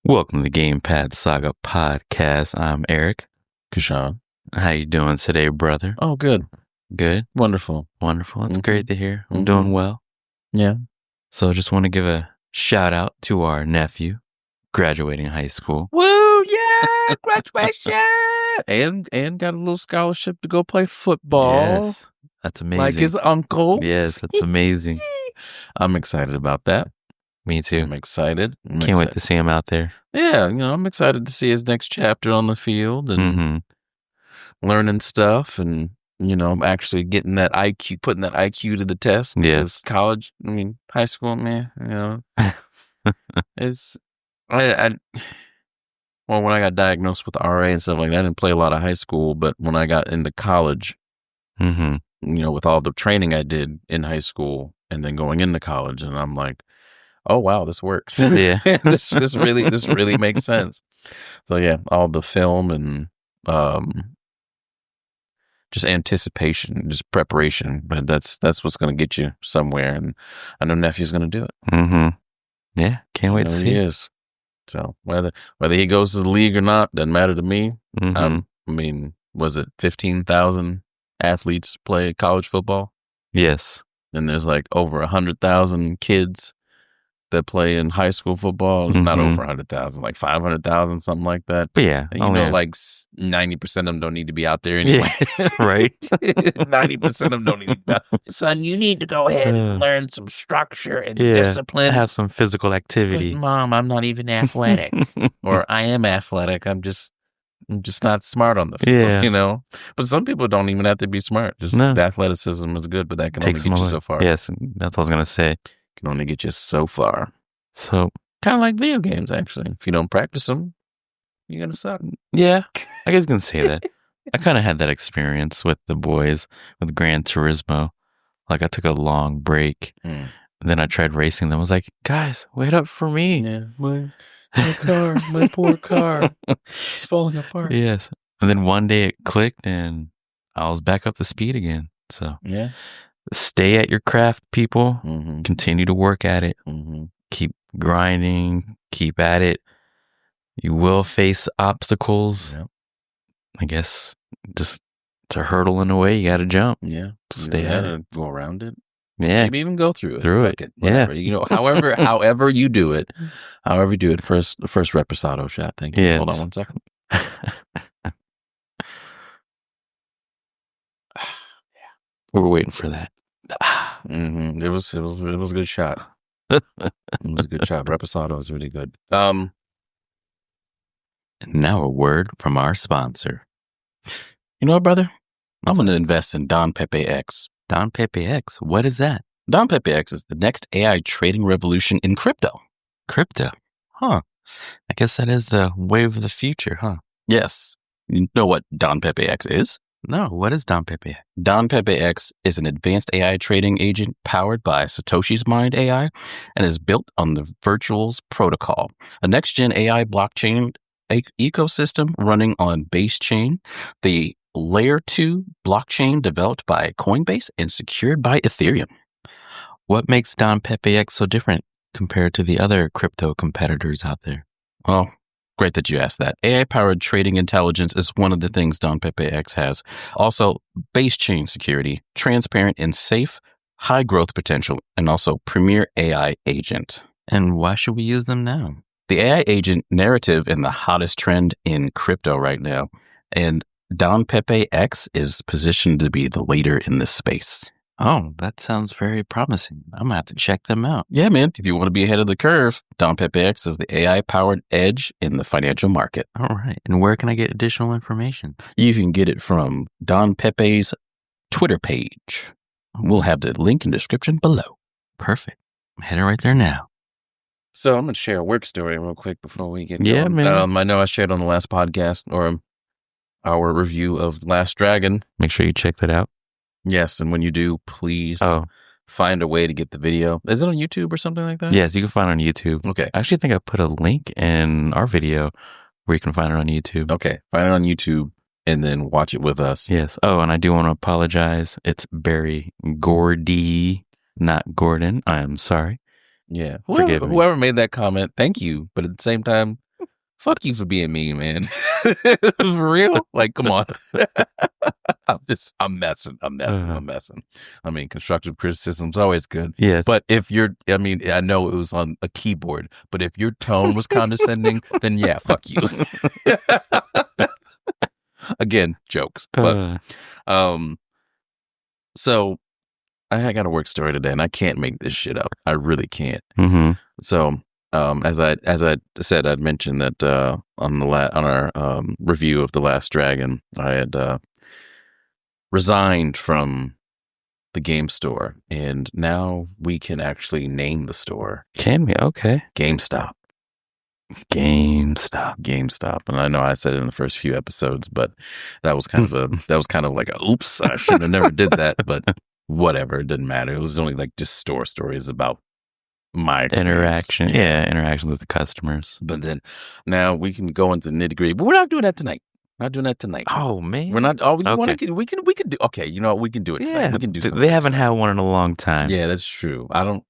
Welcome to the Gamepad Saga Podcast. I'm Eric. Kishion. How you doing today, brother? Oh, good. Good? Wonderful. Wonderful. That's great to hear. I'm Mhm. doing well. Yeah. So I just want to give a shout out to our nephew graduating high school. Woo! Yeah! Graduation! and got a little scholarship to go play football. Yes. That's amazing. Like his uncle. Yes, that's amazing. I'm excited about that. Me too. I'm excited. Can't wait to see him out there. Yeah, I'm excited to see his next chapter on the field and learning stuff and, actually getting that IQ, putting that IQ to the test. Yes. College, high school, man, it's, well, when I got diagnosed with RA and stuff like that, I didn't play a lot of high school, but when I got into college, with all the training I did in high school and then going into college, and I'm like, oh wow, this works. Yeah. this really makes sense. So yeah, all the film and just anticipation, just preparation, but that's what's going to get you somewhere, and I know nephew's going to do it. Yeah, can't wait to see. He is. So whether he goes to the league or not doesn't matter to me. Was it 15,000 athletes play college football? Yes. And there's like over 100,000 kids that play in high school football. Not over 100,000, like 500,000, something like that. But yeah, like 90% of them don't need to be out there anyway. Yeah, right. 90% of them don't need to be out. Son, you need to go ahead and learn some structure and discipline. Have some physical activity. But, Mom, I'm not even athletic. Or I am athletic. I'm just not smart on the field, But some people don't even have to be smart. Just the athleticism is good, but that can only get you so far. Yes, that's what I was going to say. Can only get you so far. So kind of like video games, actually. If you don't practice them, you're going to suck. Yeah, I guess you can say that. I kind of had that experience with the boys with Gran Turismo. Like I took a long break. And then I tried racing them. I was like, guys, wait up for me. Yeah, my car, my poor car. It's falling apart. Yes. And then one day it clicked and I was back up to speed again. So yeah. Stay at your craft, people. Continue to work at it. Keep grinding. Keep at it. You will face obstacles. Yep. I guess just to hurdle in the way, you got to jump. Yeah. Stay at it. Go around it. Yeah. Maybe even go through it. Fuck it. Yeah. However you do it. First reposado shot. Thank you. Yeah. Hold on one second. We were waiting for that. It was a good shot. It was a good shot. Reposado is really good. And now a word from our sponsor. You know what, brother? I'm going to invest in Don Pepe X. Don Pepe X? What is that? Don Pepe X is the next AI trading revolution in crypto. Crypto? Huh. I guess that is the wave of the future, huh? Yes. You know what Don Pepe X is? No, what is Don Pepe X? Don Pepe X is an advanced AI trading agent powered by Satoshi's Mind AI and is built on the Virtuals protocol, a next-gen AI blockchain ecosystem running on Base Chain, the Layer 2 blockchain developed by Coinbase and secured by Ethereum. What makes Don Pepe X so different compared to the other crypto competitors out there? Well, great that you asked that. AI-powered trading intelligence is one of the things Don Pepe X has. Also, base chain security, transparent and safe, high growth potential, and also premier AI agent. And why should we use them now? The AI agent narrative is the hottest trend in crypto right now, and Don Pepe X is positioned to be the leader in this space. Oh, that sounds very promising. I'm going to have to check them out. Yeah, man. If you want to be ahead of the curve, Don Pepe X is the AI-powered edge in the financial market. All right. And where can I get additional information? You can get it from Don Pepe's Twitter page. We'll have the link in the description below. Perfect. I'm heading right there now. So I'm going to share a work story real quick before we get going. Man. I know I shared on the last podcast or our review of Last Dragon. Make sure you check that out. Yes, and when you do, please find a way to get the video. Is it on YouTube or something like that? Yes, you can find it on YouTube. Okay. I actually think I put a link in our video where you can find it on YouTube. Okay, find it on YouTube and then watch it with us. Yes. Oh, and I do want to apologize. It's Barry Gordy, not Gordon. I am sorry. Yeah. Forgive me. Whoever made that comment, thank you. But at the same time, fuck you for being mean, man. For real? Like, come on. I'm messing. I mean, constructive criticism's always good. Yes. But if I know it was on a keyboard, but if your tone was condescending, then yeah, fuck you. Again, jokes. But, so I got a work story today, and I can't make this shit up. I really can't. Mm-hmm. So, as I said, I'd mentioned that on our review of The Last Dragon, I had resigned from the game store, and now we can actually name the store. Can we? Okay. GameStop. And I know I said it in the first few episodes, but that was kind of like a oops. I should have never did that, but whatever. It didn't matter. It was only like just store stories about my interaction. Yeah, interaction with the customers. But then now we can go into nitty-gritty. But we're not doing that tonight. Oh man, we're not. Oh, okay. We can do. Okay, you know what? We can do it tonight. Yeah, we can do something. They haven't had one in a long time. Yeah, that's true. I was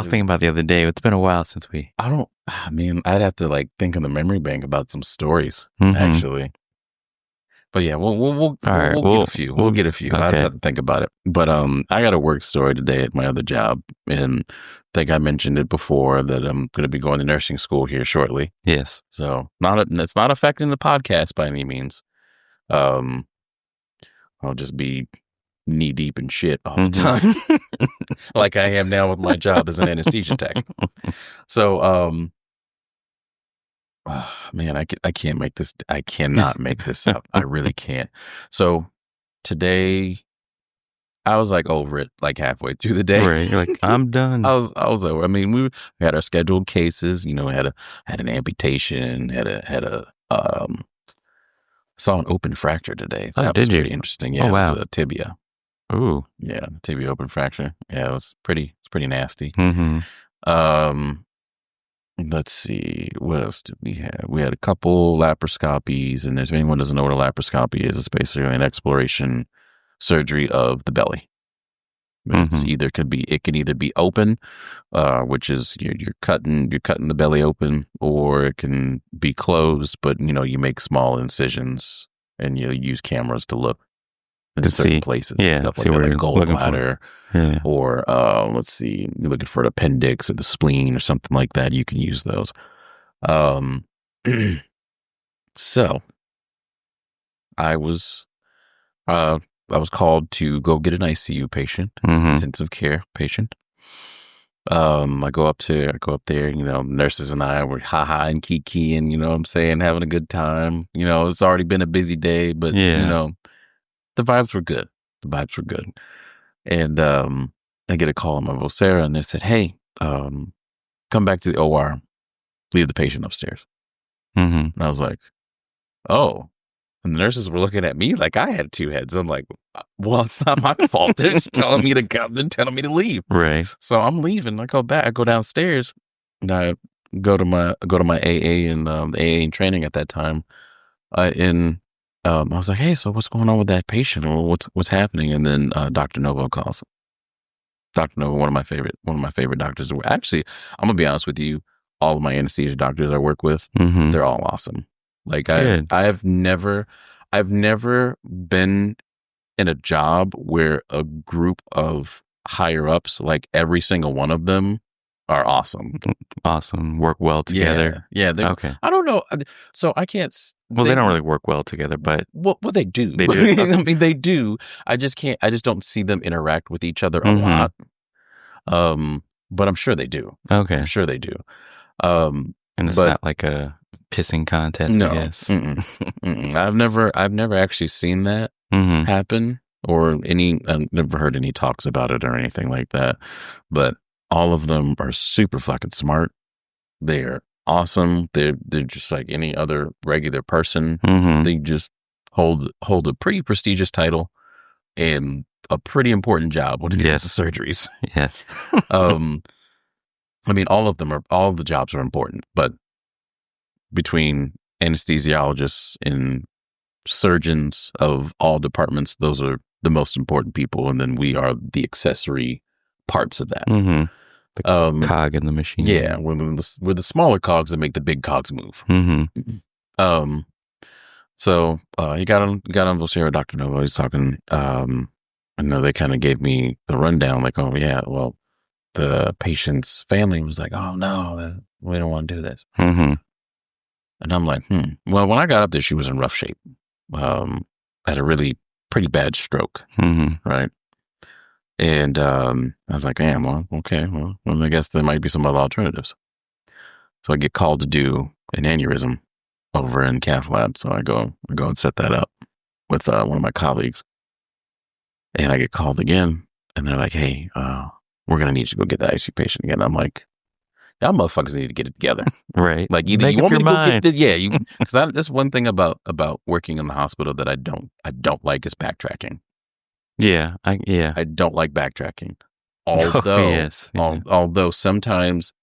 thinking about the other day. It's been a while since we. I mean, I'd have to like think of the memory bank about some stories actually. But yeah, we'll get a few. We'll get a few. Okay. I'd have to think about it. But I got a work story today at my other job, and I think I mentioned it before that I'm going to be going to nursing school here shortly. Yes. So it's not affecting the podcast by any means. I'll just be knee deep in shit all the time, like I am now with my job as an anesthesia tech. So, man, I can't make this. I cannot make this up. I really can't. So today, I was like over it, like halfway through the day. Right, you're like, I'm done. I was over. I mean, we had our scheduled cases. You know, had an amputation. Saw an open fracture today. That was pretty interesting. Yeah, oh, wow. It was a tibia. Ooh, yeah, tibia open fracture. Yeah, it was pretty nasty. Mm-hmm. Let's see, what else did we have? We had a couple laparoscopies, and if anyone doesn't know what a laparoscopy is, it's basically an exploration surgery of the belly. It can either be open, which is you're cutting the belly open, or it can be closed, but you make small incisions and you use cameras to look in certain places, and stuff like that, like gallbladder, or let's see, you're looking for an appendix or the spleen or something like that. You can use those. So I was called to go get an ICU patient, intensive care patient. I go up there, nurses and I were ha-ha and kiki-ing, you know what I'm saying, having a good time. It's already been a busy day, but, the vibes were good. And I get a call on my Vocera, and they said, hey, come back to the OR, leave the patient upstairs. And I was like, oh. And the nurses were looking at me like I had two heads. I'm like, well, it's not my fault. They're just telling me to come. They're telling me to leave. Right. So I'm leaving. I go back. I go downstairs, and I go to my AA and the AA in training at that time. I was like, hey, so what's going on with that patient? Or what's happening? And then Dr. Novo calls. Dr. Novo, one of my favorite doctors. Actually, I'm gonna be honest with you. All of my anesthesia doctors I work with, they're all awesome. Like I've never been in a job where a group of higher ups, like every single one of them, are awesome. Awesome. Work well together. Yeah. Okay. I don't know. So I can't. Well, they don't really work well together, but well, they do. They do. Okay. I mean, they do. I just don't see them interact with each other a lot. But I'm sure they do. Okay. I'm sure they do. And it's not like a pissing contest, no, I guess. I've never actually seen that happen, or I've never heard any talks about it or anything like that. But all of them are super fucking smart. They're awesome. They're just like any other regular person. They just hold a pretty prestigious title and a pretty important job when it comes to surgeries. Yes. I mean, all of the jobs are important, but between anesthesiologists and surgeons of all departments, those are the most important people, and then we are the accessory parts of that. The cog in the machine. Yeah, we're the smaller cogs that make the big cogs move. Mm-hmm. So he got on Vocera with Dr. Novo. He's talking. I know they kind of gave me the rundown, like, oh yeah, well, the patient's family was like, oh no, we don't want to do this. Mm-hmm. And I'm like, Well, when I got up there, she was in rough shape. Had a really pretty bad stroke, right? And I was like, damn, well, okay, well, I guess there might be some other alternatives. So I get called to do an aneurysm over in cath lab. So I go and set that up with one of my colleagues. And I get called again, and they're like, hey, we're going to need you to go get the ICU patient again. I'm like, y'all motherfuckers need to get it together. Right. Like, either you want me to go get this, because that's one thing about working in the hospital that I don't like is backtracking. Yeah. I don't like backtracking. Although, although sometimes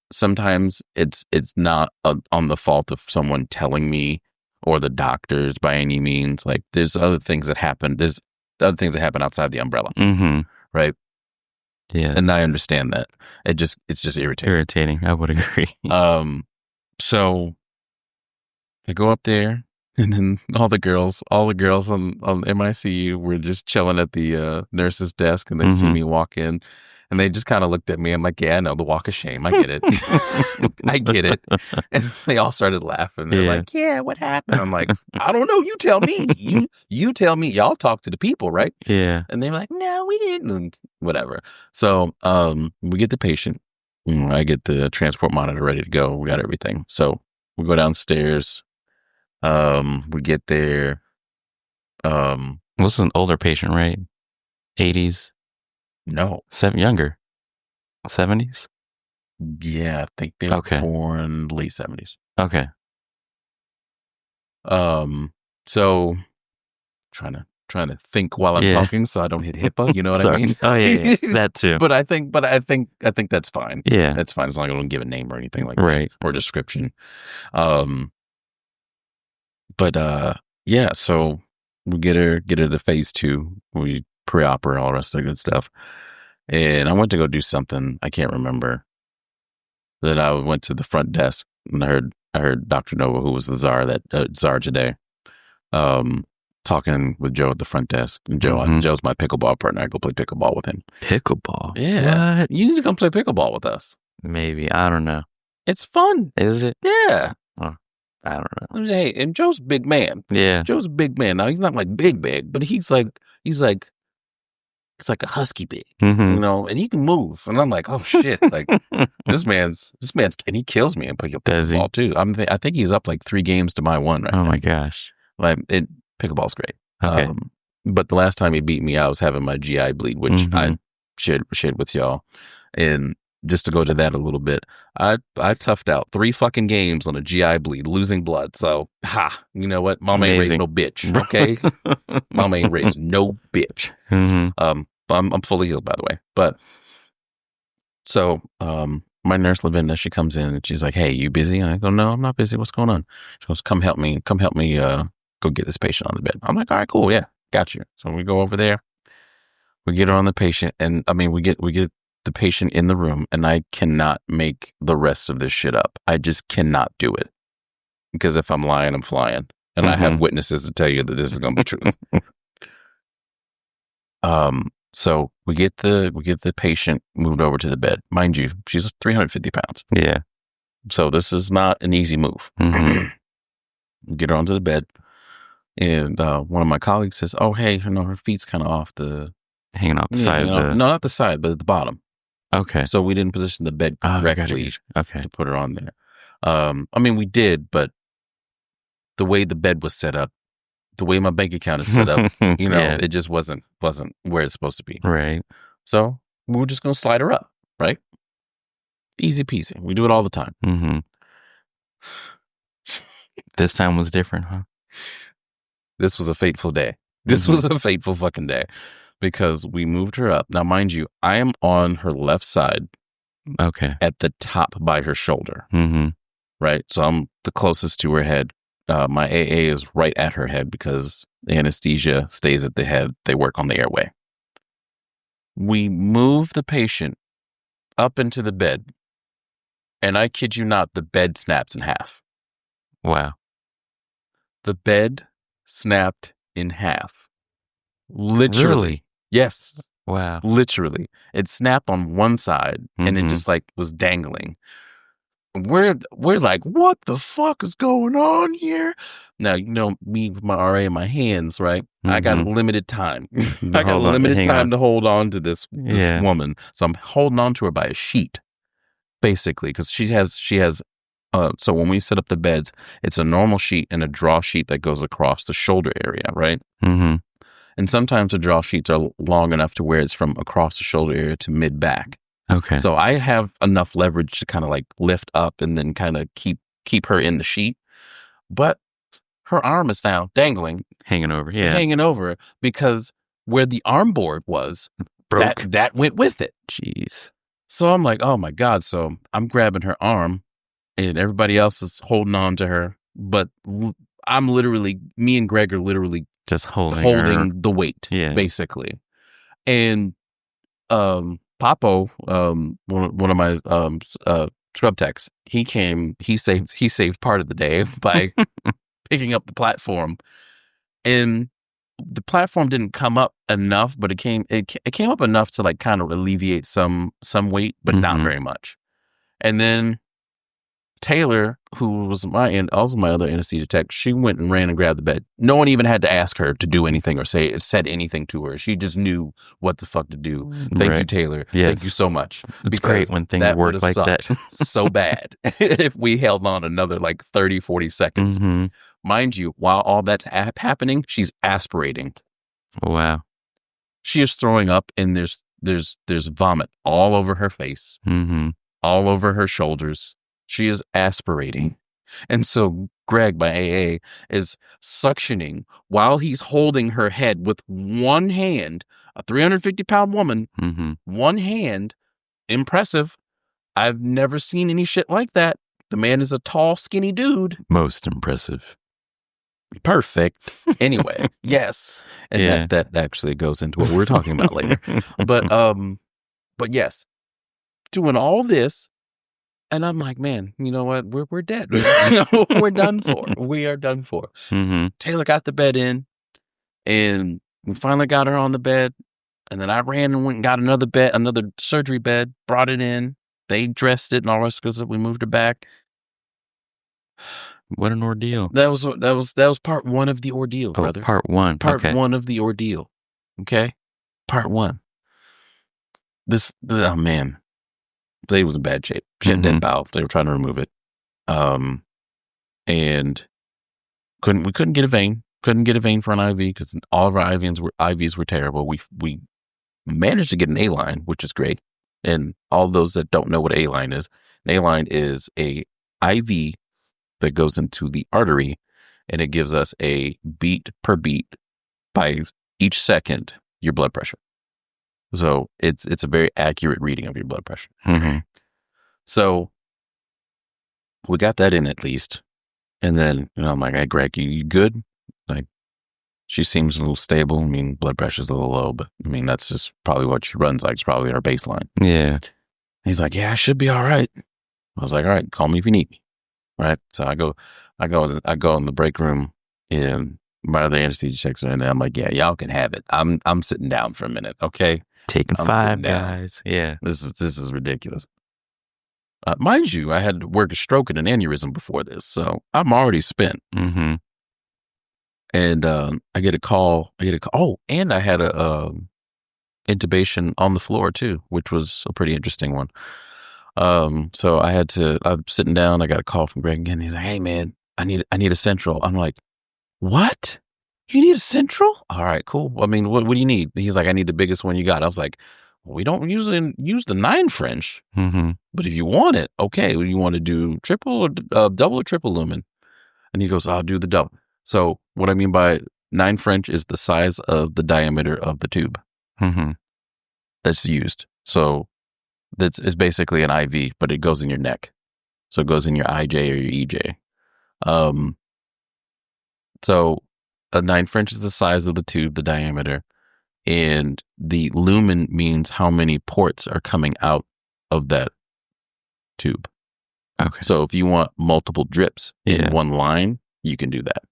it's not on the fault of someone telling me or the doctors by any means. Like, there's other things that happen. There's other things that happen outside the umbrella. Mm-hmm. Right. Yeah. And I understand that. It's just irritating. I would agree. So I go up there, and then all the girls on MICU were just chilling at the nurse's desk, and they see me walk in, and they just kind of looked at me. I'm like, yeah, I know, the walk of shame. I get it. I get it. And they all started laughing. They're like, yeah, what happened? I'm like, I don't know. You tell me. You tell me. Y'all talk to the people, right? Yeah. And they were like, no, we didn't. And whatever. So we get the patient. I get the transport monitor ready to go. We got everything. So we go downstairs. We get there. This is an older patient, right? 80s? No. Younger? 70s? Yeah, I think they were born late 70s. Okay. So trying to think while I'm talking so I don't hit HIPAA, you know what I mean? Oh yeah, that too. But I think that's fine. Yeah. That's fine as long as I don't give a name or anything like that. Or description. So we get her to phase 2. We pre-op her, all the rest of the good stuff. And I went to go do something, I can't remember. Then I went to the front desk, and I heard Dr. Nova, who was the czar today, talking with Joe at the front desk. And Joe's my pickleball partner. I go play pickleball with him. Pickleball? Yeah. What? You need to come play pickleball with us. Maybe. I don't know. It's fun. Is it? Yeah. Oh, I don't know. Hey, and Joe's a big man. Yeah. Joe's a big man. Now, he's not like big, but he's like it's like a husky big, you know, and he can move. And I'm like, oh shit, like this man's, and he kills me in pickleball too. I think he's up like 3 games to my 1 right now. Oh my gosh. Like, pickleball's great. Okay. But the last time he beat me, I was having my GI bleed, which I shared with y'all. And just to go to that a little bit, I toughed out 3 fucking games on a GI bleed, losing blood. So, you know what? Mama ain't raised no bitch, okay? Mama ain't raised no bitch. I'm fully healed, by the way. But, so, my nurse, Lavinda, she comes in and she's like, hey, you busy? And I go, no, I'm not busy. What's going on? She goes, come help me, go get this patient on the bed. I'm like, all right, cool, yeah, got you. So we go over there, we get her on the patient, and we get the patient in the room, and I cannot make the rest of this shit up. I just cannot do it. Because if I'm lying, I'm flying. And I have witnesses to tell you that this is going to be true. So we get the patient moved over to the bed. Mind you, she's 350 pounds. Yeah. So this is not an easy move. Get her onto the bed. And one of my colleagues says, oh, hey, her feet's kind of off the... Hanging off the side of the... No, not the side, but at the bottom. Okay. So we didn't position the bed correctly to put her on there. We did, but the way the bed was set up, the way my bank account is set up, it just wasn't where it's supposed to be. Right. So we were just going to slide her up, right? Easy peasy. We do it all the time. This time was different, huh? This was a fateful day. This was a fateful fucking day. Because we moved her up. Now, mind you, I am on her left side. Okay. At the top by her shoulder. Right? So I'm the closest to her head. My AA is right at her head because the anesthesia stays at the head. They work on the airway. We move the patient up into the bed. And I kid you not, the bed snaps in half. Wow. The bed snapped in half. Literally. Really? Yes. Wow. Literally. It snapped on one side and it just like was dangling. We're like, what the fuck is going on here? Now, you know, me with my RA in my hands, right? I got a limited time. I got a limited time to hold on to this woman. So I'm holding on to her by a sheet, basically, because she has so when we set up the beds, it's a normal sheet and a draw sheet that goes across the shoulder area, right? Mm-hmm. And sometimes the draw sheets are long enough to where it's from across the shoulder area to mid back. Okay. So I have enough leverage to kind of like lift up and then kind of keep her in the sheet. But her arm is now dangling. Hanging over, because where the arm board was, broke. That went with it. Jeez. So I'm like, oh my God. So I'm grabbing her arm and everybody else is holding on to her. But I'm literally, me and Greg are literally just holding the weight, basically. And Papo, one of my scrub techs, he saved part of the day by picking up the platform. And the platform didn't come up enough, but it came up enough to like kind of alleviate some weight, but not very much. And then Taylor, who was also my other anesthesia tech, she went and ran and grabbed the bed. No one even had to ask her to do anything or said anything to her. She just knew what the fuck to do. Thank you, Taylor. Yes. Thank you so much. It's great when things work like that. So bad if we held on another like 30, 40 seconds. Mm-hmm. Mind you, while all that's happening, she's aspirating. Wow. She is throwing up and there's vomit all over her face, all over her shoulders. She is aspirating. And so Greg, my AA, is suctioning while he's holding her head with one hand, a 350-pound woman, one hand. Impressive. I've never seen any shit like that. The man is a tall, skinny dude. Most impressive. Perfect. Anyway, yes. And that actually goes into what we're talking about later. But yes, doing all this. And I'm like, man, you know what? We're dead. We're done for. We are done for. Taylor got the bed in, and we finally got her on the bed. And then I ran and went and got another surgery bed, brought it in. They dressed it and all that because we moved her back. What an ordeal! That was part one of the ordeal, brother. Part one. Part one of the ordeal. Okay, part one. Oh man. They was in bad shape. She had dead bowel. They were trying to remove it. And we couldn't get a vein. Couldn't get a vein for an IV because all of our IVs were terrible. We managed to get an A-line, which is great. And all those that don't know what A-line is, an A-line is a IV that goes into the artery, and it gives us a beat per beat by each second your blood pressure. So it's a very accurate reading of your blood pressure. So we got that in at least. And then, I'm like, hey, Greg, you good? Like, she seems a little stable. I mean, blood pressure's a little low, but I mean, that's just probably what she runs like. It's probably our baseline. Yeah. He's like, yeah, I should be all right. I was like, all right, call me if you need me. Right. So I go in the break room and my other anesthesia checks are in there. I'm like, yeah, y'all can have it. I'm sitting down for a minute. Okay. Taking 5 guys. Yeah. This is ridiculous. Mind you, I had to work a stroke and an aneurysm before this, so I'm already spent. And I get a call. Oh, and I had a intubation on the floor too, which was a pretty interesting one. So I'm sitting down. I got a call from Greg again. He's like, hey man, I need a central. I'm like, what? You need a central? All right, cool. I mean, what do you need? He's like, I need the biggest one you got. I was like, well, we don't usually use the 9 French, but if you want it, okay. You want to do triple or double or triple lumen? And he goes, I'll do the double. So what I mean by 9 French is the size of the diameter of the tube that's used. So it's basically an IV, but it goes in your neck. So it goes in your IJ or your EJ. So a 9 French is the size of the tube, the diameter, and the lumen means how many ports are coming out of that tube. Okay. So if you want multiple drips Yeah. in one line, you can do that.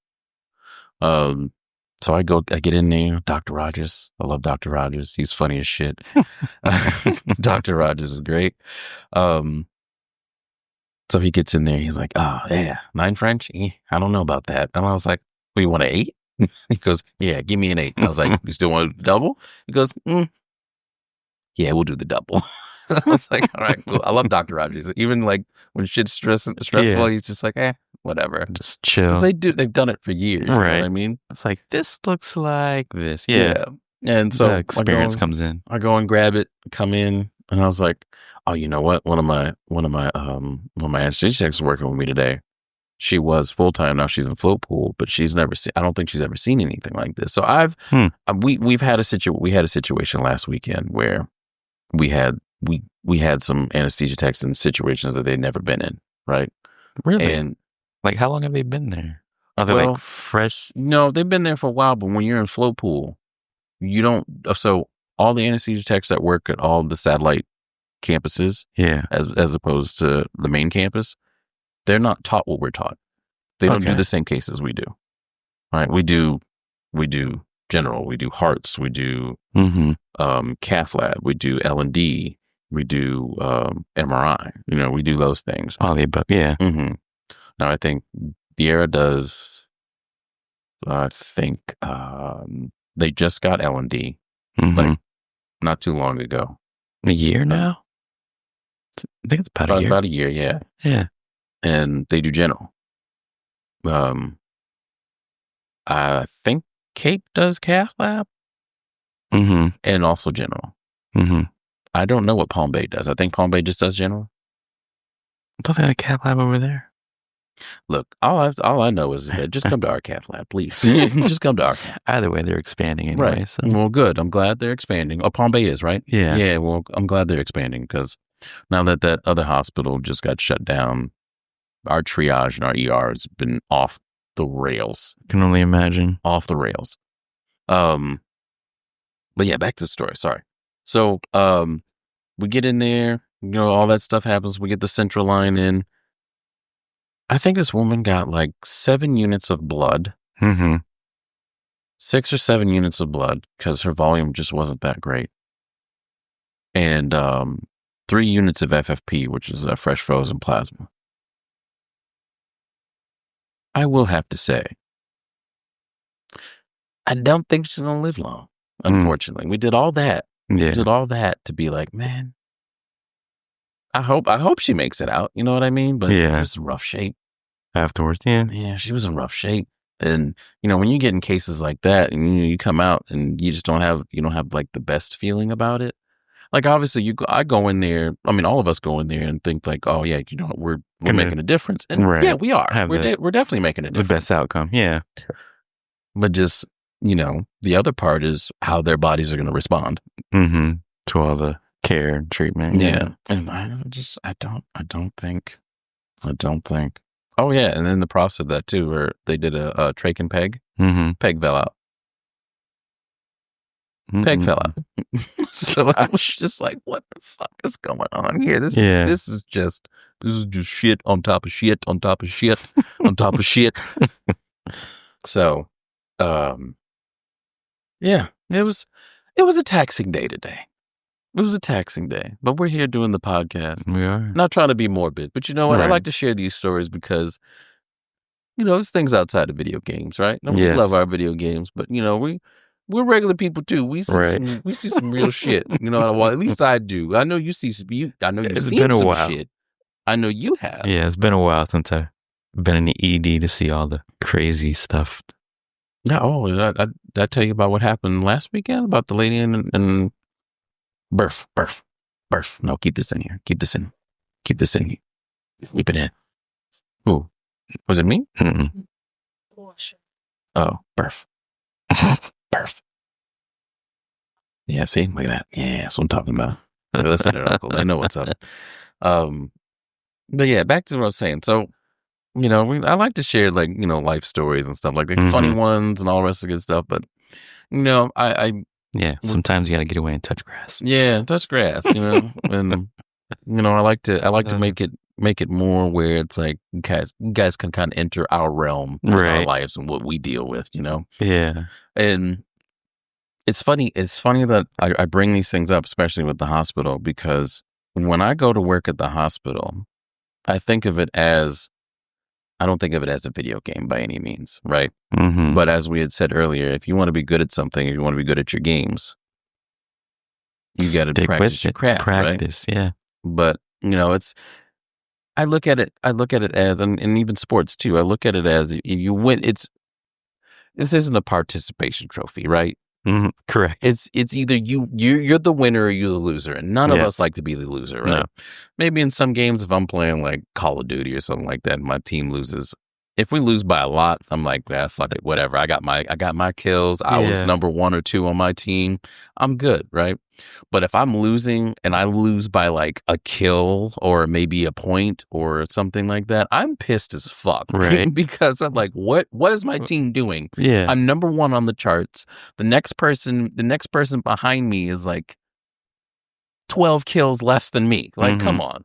So I get in there, Dr. Rogers. I love Dr. Rogers. He's funny as shit. Dr. Rogers is great. So he gets in there. He's like, oh, yeah, 9 French? I don't know about that. And I was like, well, you want an 8? He goes, yeah, give me an 8. I was like, you still want a double? He goes, yeah, we'll do the double. I was like, all right, cool. I love Dr. Rogers. Even like when shit's stressful, he's just like, whatever. Just chill. They've done it for years. You know what I mean? It's like, this looks like this. Yeah. And so the experience comes in. I go and grab it, come in, and I was like, oh, you know what? One of my anesthesia techs working with me today. She was full time. Now she's in float pool, but she's never seen. I don't think she's ever seen anything like this. So we had a situation last weekend where we had some anesthesia techs in situations that they'd never been in, right? Really? And like, how long have they been there? Are they like fresh? No, they've been there for a while, but when you're in float pool, you don't. So all the anesthesia techs that work at all the satellite campuses, as opposed to the main campus, they're not taught what we're taught. They don't do the same cases we do. Right? We do general, we do hearts, we do cath lab, we do L&D, we do MRI. You know, we do those things. All the above, yeah. Mm-hmm. Now I think Viera does. I think they just got L&D like not too long ago. A year now? I think it's about a year. About a year, yeah. Yeah. And they do general. I think Kate does cath lab and also general. I don't know what Palm Bay does. I think Palm Bay just does general. Don't they have a cath lab over there? Look, all I know is that just come to our cath lab, please. Just come to our cath. Either way, they're expanding anyway. Right. So. Well, good. I'm glad they're expanding. Oh, Palm Bay is, right? Yeah. Yeah, well, I'm glad they're expanding because now that other hospital just got shut down, our triage and our ER has been off the rails. Can only imagine. Off the rails. But yeah, back to the story. Sorry. So we get in there, you know, all that stuff happens. We get the central line in. I think this woman got like 7 units of blood. 6 or 7 units of blood because her volume just wasn't that great. And 3 units of FFP, which is a fresh frozen plasma. I will have to say, I don't think she's going to live long, unfortunately. We did all that. Yeah. We did all that to be like, man, I hope she makes it out. You know what I mean? But yeah. She was in rough shape. Afterwards, yeah. Yeah, she was in rough shape. And, you know, when you get in cases like that and you come out and you just don't have like the best feeling about it. Like, obviously, I go in there. I mean, all of us go in there and think like, oh, yeah, you know, we're making a difference. And yeah, we are. We're definitely making a difference. The best outcome, yeah. But just, you know, the other part is how their bodies are going to respond. To all the care and treatment. Yeah. And I don't think. Oh, yeah. And then the process of that, too, where they did a trach and peg. Peg fell out. Peg fell out. So I was just like, what the fuck is going on here? This is just shit on top of shit on top of shit on top of shit. So, yeah, it was a taxing day today. It was a taxing day, but we're here doing the podcast. We are. Not trying to be morbid, but you know what? Right. I like to share these stories because, you know, there's things outside of video games, right? And we love our video games, but, you know, we're regular people too. We see some real shit. You know, well, at least I do. I know you see. I know you've seen some shit. I know you have. Yeah, it's been a while since I've been in the ED to see all the crazy stuff. Yeah. Oh, did I tell you about what happened last weekend about the lady in birth? No, keep this in here. Keep this in here. Keep it in. Who? Was it me? Oh, birth. Birth. Yeah, see? Look at that. Yeah, that's what I'm talking about. Listen to their uncle. They know what's up. But yeah, back to what I was saying. So, you know, I like to share, like, you know, life stories and stuff like funny ones and all the rest of the good stuff. But, you know, I sometimes you got to get away and touch grass. Yeah, touch grass, you know. I like to make it more where it's like you guys can kind of enter our realm in our lives and what we deal with, Yeah. And it's funny that I bring these things up, especially with the hospital, because when I go to work at the hospital, I don't think of it as a video game by any means, right? Mm-hmm. But as we had said earlier, if you want to be good at something, if you want to be good at your games, you got to practice your craft, practice, right? Yeah. But I look at it as, and even sports too. I look at it as if you win. This isn't a participation trophy, right? Mm-hmm. Correct. It's either you're the winner or you're the loser, and none of us like to be the loser, right? No. Maybe in some games, if I'm playing like Call of Duty or something like that, and my team loses. If we lose by a lot, I'm like, fuck it, whatever. I got my kills. I was number 1 or 2 on my team. I'm good, right? But if I'm losing and I lose by like a kill or maybe a point or something like that, I'm pissed as fuck, right? Because I'm like, what is my team doing? Yeah, I'm number 1 on the charts. The next person behind me is like 12 kills less than me. Like, come on.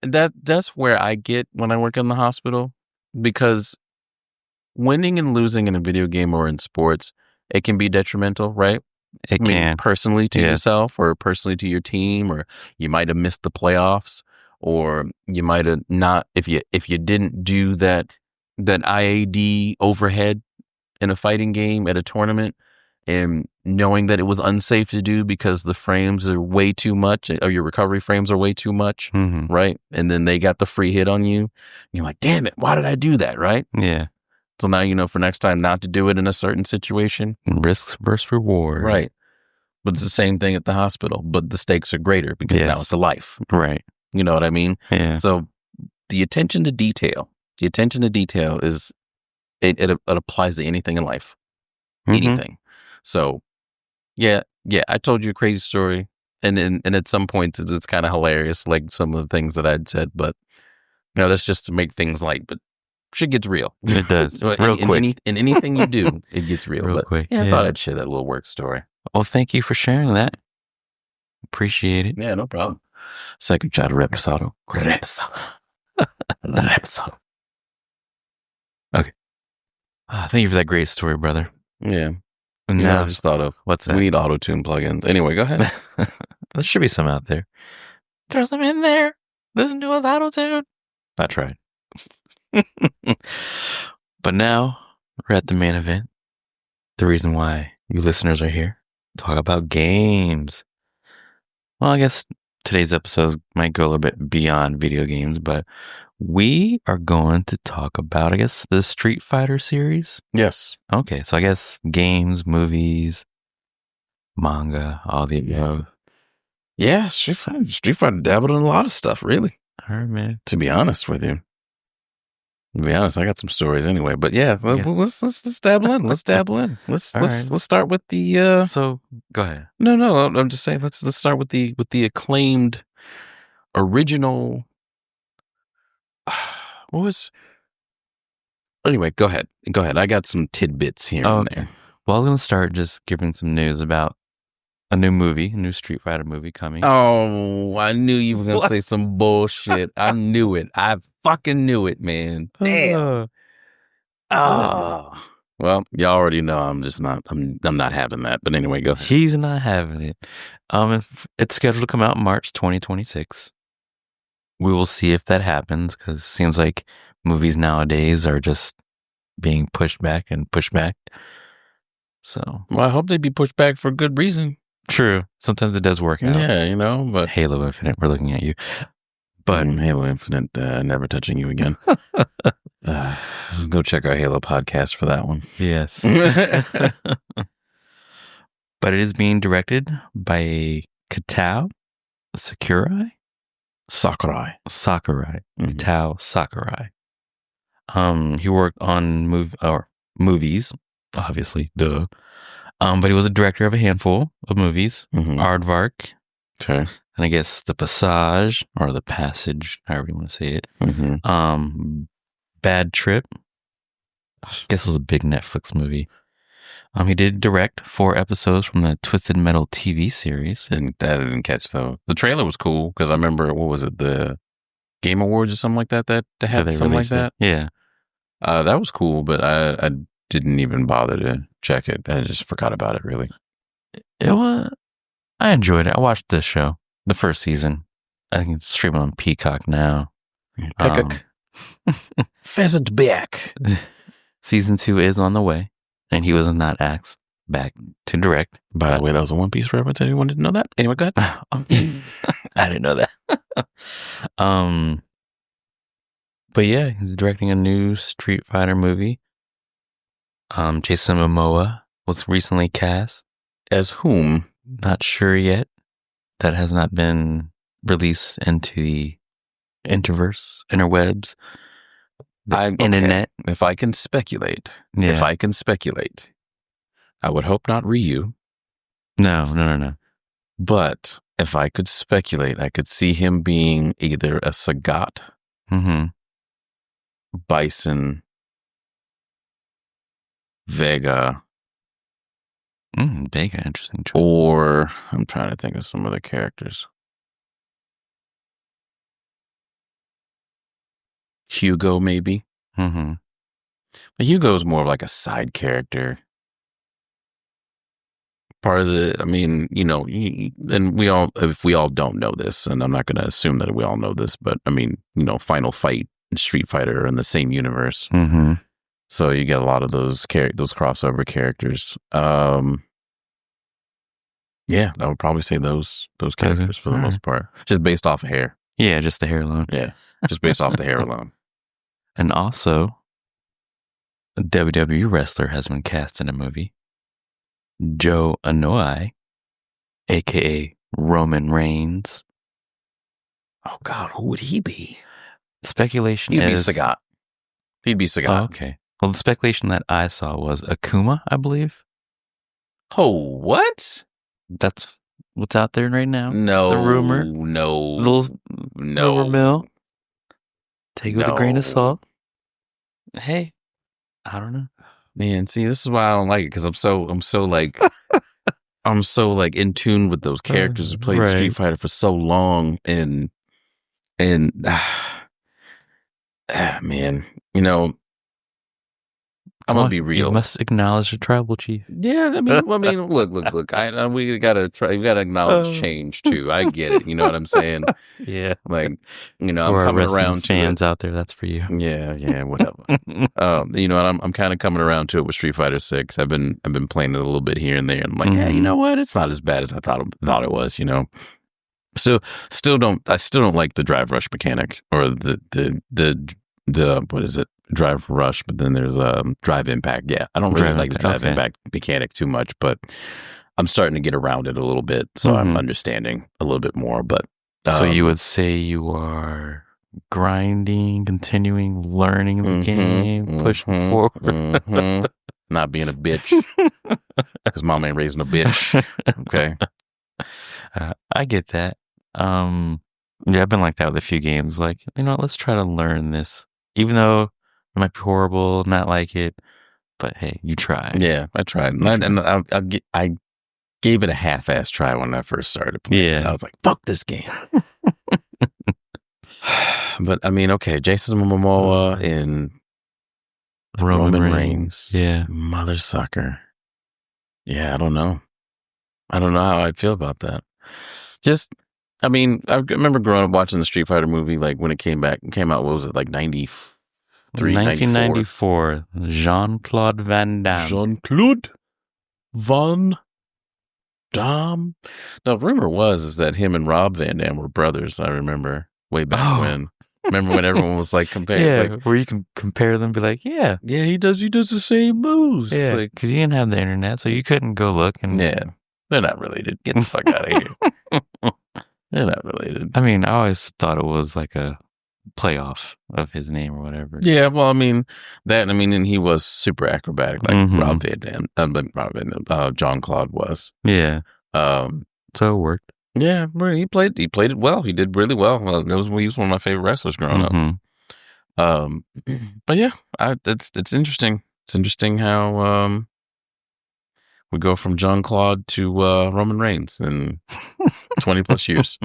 That's where I get when I work in the hospital, because winning and losing in a video game or in sports, it can be detrimental, right? It can. Personally to yourself or personally to your team, or you might have missed the playoffs, or you might have not, if you didn't do that IAD overhead in a fighting game at a tournament, and knowing that it was unsafe to do because the frames are way too much, or your recovery frames are way too much, right? And then they got the free hit on you. And you're like, damn it, why did I do that, right? Yeah. So now for next time not to do it in a certain situation. Risks versus reward. Right. But it's the same thing at the hospital, but the stakes are greater because now it's a life. Right. You know what I mean? Yeah. So the attention to detail is, it applies to anything in life. Anything. So, yeah, I told you a crazy story, and at some points it was kind of hilarious, like some of the things that I'd said, but that's just to make things light. But shit gets real. It does. Real quick. In anything you do, it gets real. Real but quick. Yeah, I thought I'd share that little work story. Well, thank you for sharing that. Appreciate it. Yeah, no problem. Second shot of reposado. Okay. Thank you for that great story, brother. Yeah. And now now I just thought of, what's that? We need auto-tune plugins. Anyway, go ahead. There should be some out there. Throw some in there. Listen to us auto-tune. I tried. But now we're at the main event. The reason why you listeners are here. Talk about games. Well, I guess today's episode might go a little bit beyond video games, but we are going to talk about, I guess, the Street Fighter series. Yes. Okay, so I guess games, movies, manga, all the above. Yeah, Street Fighter dabbled in a lot of stuff, really. All right, man. To be honest with you. To be honest, I got some stories anyway. But yeah, let's dabble in. Let's dabble in. Let's start with the. So go ahead. No, I'm just saying. Let's start with the acclaimed original. What was? Anyway, go ahead. I got some tidbits here and there. Well, I was gonna start just giving some news about a new Street Fighter movie coming. Oh, I knew you were gonna say some bullshit. I knew it. I fucking knew it, man. Damn. Well, you already know I'm not having that. But anyway, go ahead. He's not having it. It's scheduled to come out in March 2026. We will see if that happens, because it seems like movies nowadays are just being pushed back and pushed back. So, well, I hope they be pushed back for good reason. True. Sometimes it does work out. Yeah, but Halo Infinite, we're looking at you. But Halo Infinite, never touching you again. Go check our Halo podcast for that one. Yes. But it is being directed by Kitao Sakurai. Sakurai. Kitao Sakurai. He worked on movies, obviously, duh. But he was a director of a handful of movies. Aardvark. Okay. And I guess The Passage, or The Passage, however you want to say it. Bad Trip. I guess it was a big Netflix movie. He did direct 4 episodes from the Twisted Metal TV series. And I didn't catch though. The trailer was cool because I remember, what was it, the Game Awards or something like that they had something like that. Yeah. That was cool, but I didn't even bother to check it. I just forgot about it, really. I enjoyed it. I watched the show, the first season. I think it's streaming on Peacock now. Peacock. Pheasant back. Season 2 is on the way, and he was not asked back to direct. By the way, that was a One Piece reference. Anyone didn't know that? Anyway, go ahead. I didn't know that. But yeah, he's directing a new Street Fighter movie. Jason Momoa was recently cast. As whom? Not sure yet. That has not been released into the interwebs, internet. If I can speculate, I would hope not Ryu. No. But if I could speculate, I could see him being either a Sagat, Bison, Vega. Vega, interesting choice. Or I'm trying to think of some other characters. Hugo, maybe. But Hugo is more of like a side character. Part of the, I mean, and if we all don't know this, and I'm not going to assume that we all know this, but I mean, Final Fight and Street Fighter are in the same universe. So you get a lot of those crossover characters. Yeah, I would probably say those characters for the most part, just based off of hair. Yeah, just the hair alone. Yeah, just based off the hair alone. And also, a WWE wrestler has been cast in a movie. Joe Anoa'i, a.k.a. Roman Reigns. Oh, God, who would he be? Speculation He'd is... He'd be Sagat. Oh, okay. Well, the speculation that I saw was Akuma, I believe. Oh, what? That's what's out there right now. No. The rumor. No. Rumor mill. Take it with a grain of salt. Hey, I don't know. Man, see, this is why I don't like it, because I'm so like in tune with those characters who played Street Fighter for so long, and man, I'm gonna be real. You must acknowledge the tribal chief. Yeah, I mean, look. We gotta acknowledge change too. I get it. You know what I'm saying? Yeah. Like, I'm for coming around fans to it. out there. That's for you. Yeah, whatever. I'm kind of coming around to it with Street Fighter 6. I've been playing it a little bit here and there. And I'm like, yeah, you know what? It's not as bad as I thought it was. Still don't like the drive rush mechanic, or the what is it? Drive rush, but then there's drive impact. Yeah, I don't really like the drive impact mechanic too much, but I'm starting to get around it a little bit, so I'm understanding a little bit more. But so you would say you are grinding, continuing, learning the game, pushing forward, not being a bitch, because mom ain't raising a bitch. Okay, I get that. Yeah, I've been like that with a few games. Like, let's try to learn this, even though it might be horrible, not like it, but hey, you tried. Yeah, I tried. And I gave it a half-ass try when I first started playing. Yeah. I was like, fuck this game. But, I mean, okay, Jason Momoa and Roman Reigns. Yeah. Mother sucker. Yeah, I don't know how I'd feel about that. I remember growing up watching the Street Fighter movie, like when it came out, what was it, like 1994. Jean-Claude Van Damme. Jean-Claude Van Damme. The rumor is that him and Rob Van Dam were brothers. I remember way back when. Remember when everyone was like comparing? Yeah, like, where you can compare them, be like, yeah, he does the same moves. Yeah, because you didn't have the internet, so you couldn't go look. And yeah, they're not related. Get the fuck out of here. They're not related. I mean, I always thought it was like a playoff of his name or whatever. Yeah, well, and he was super acrobatic, like Rob Van Dam, John Claude was. Yeah. So it worked. Yeah, he played it well. He did really well. He was one of my favorite wrestlers growing up. But yeah, it's interesting. It's interesting how We go from Jean-Claude to Roman Reigns in 20 plus years.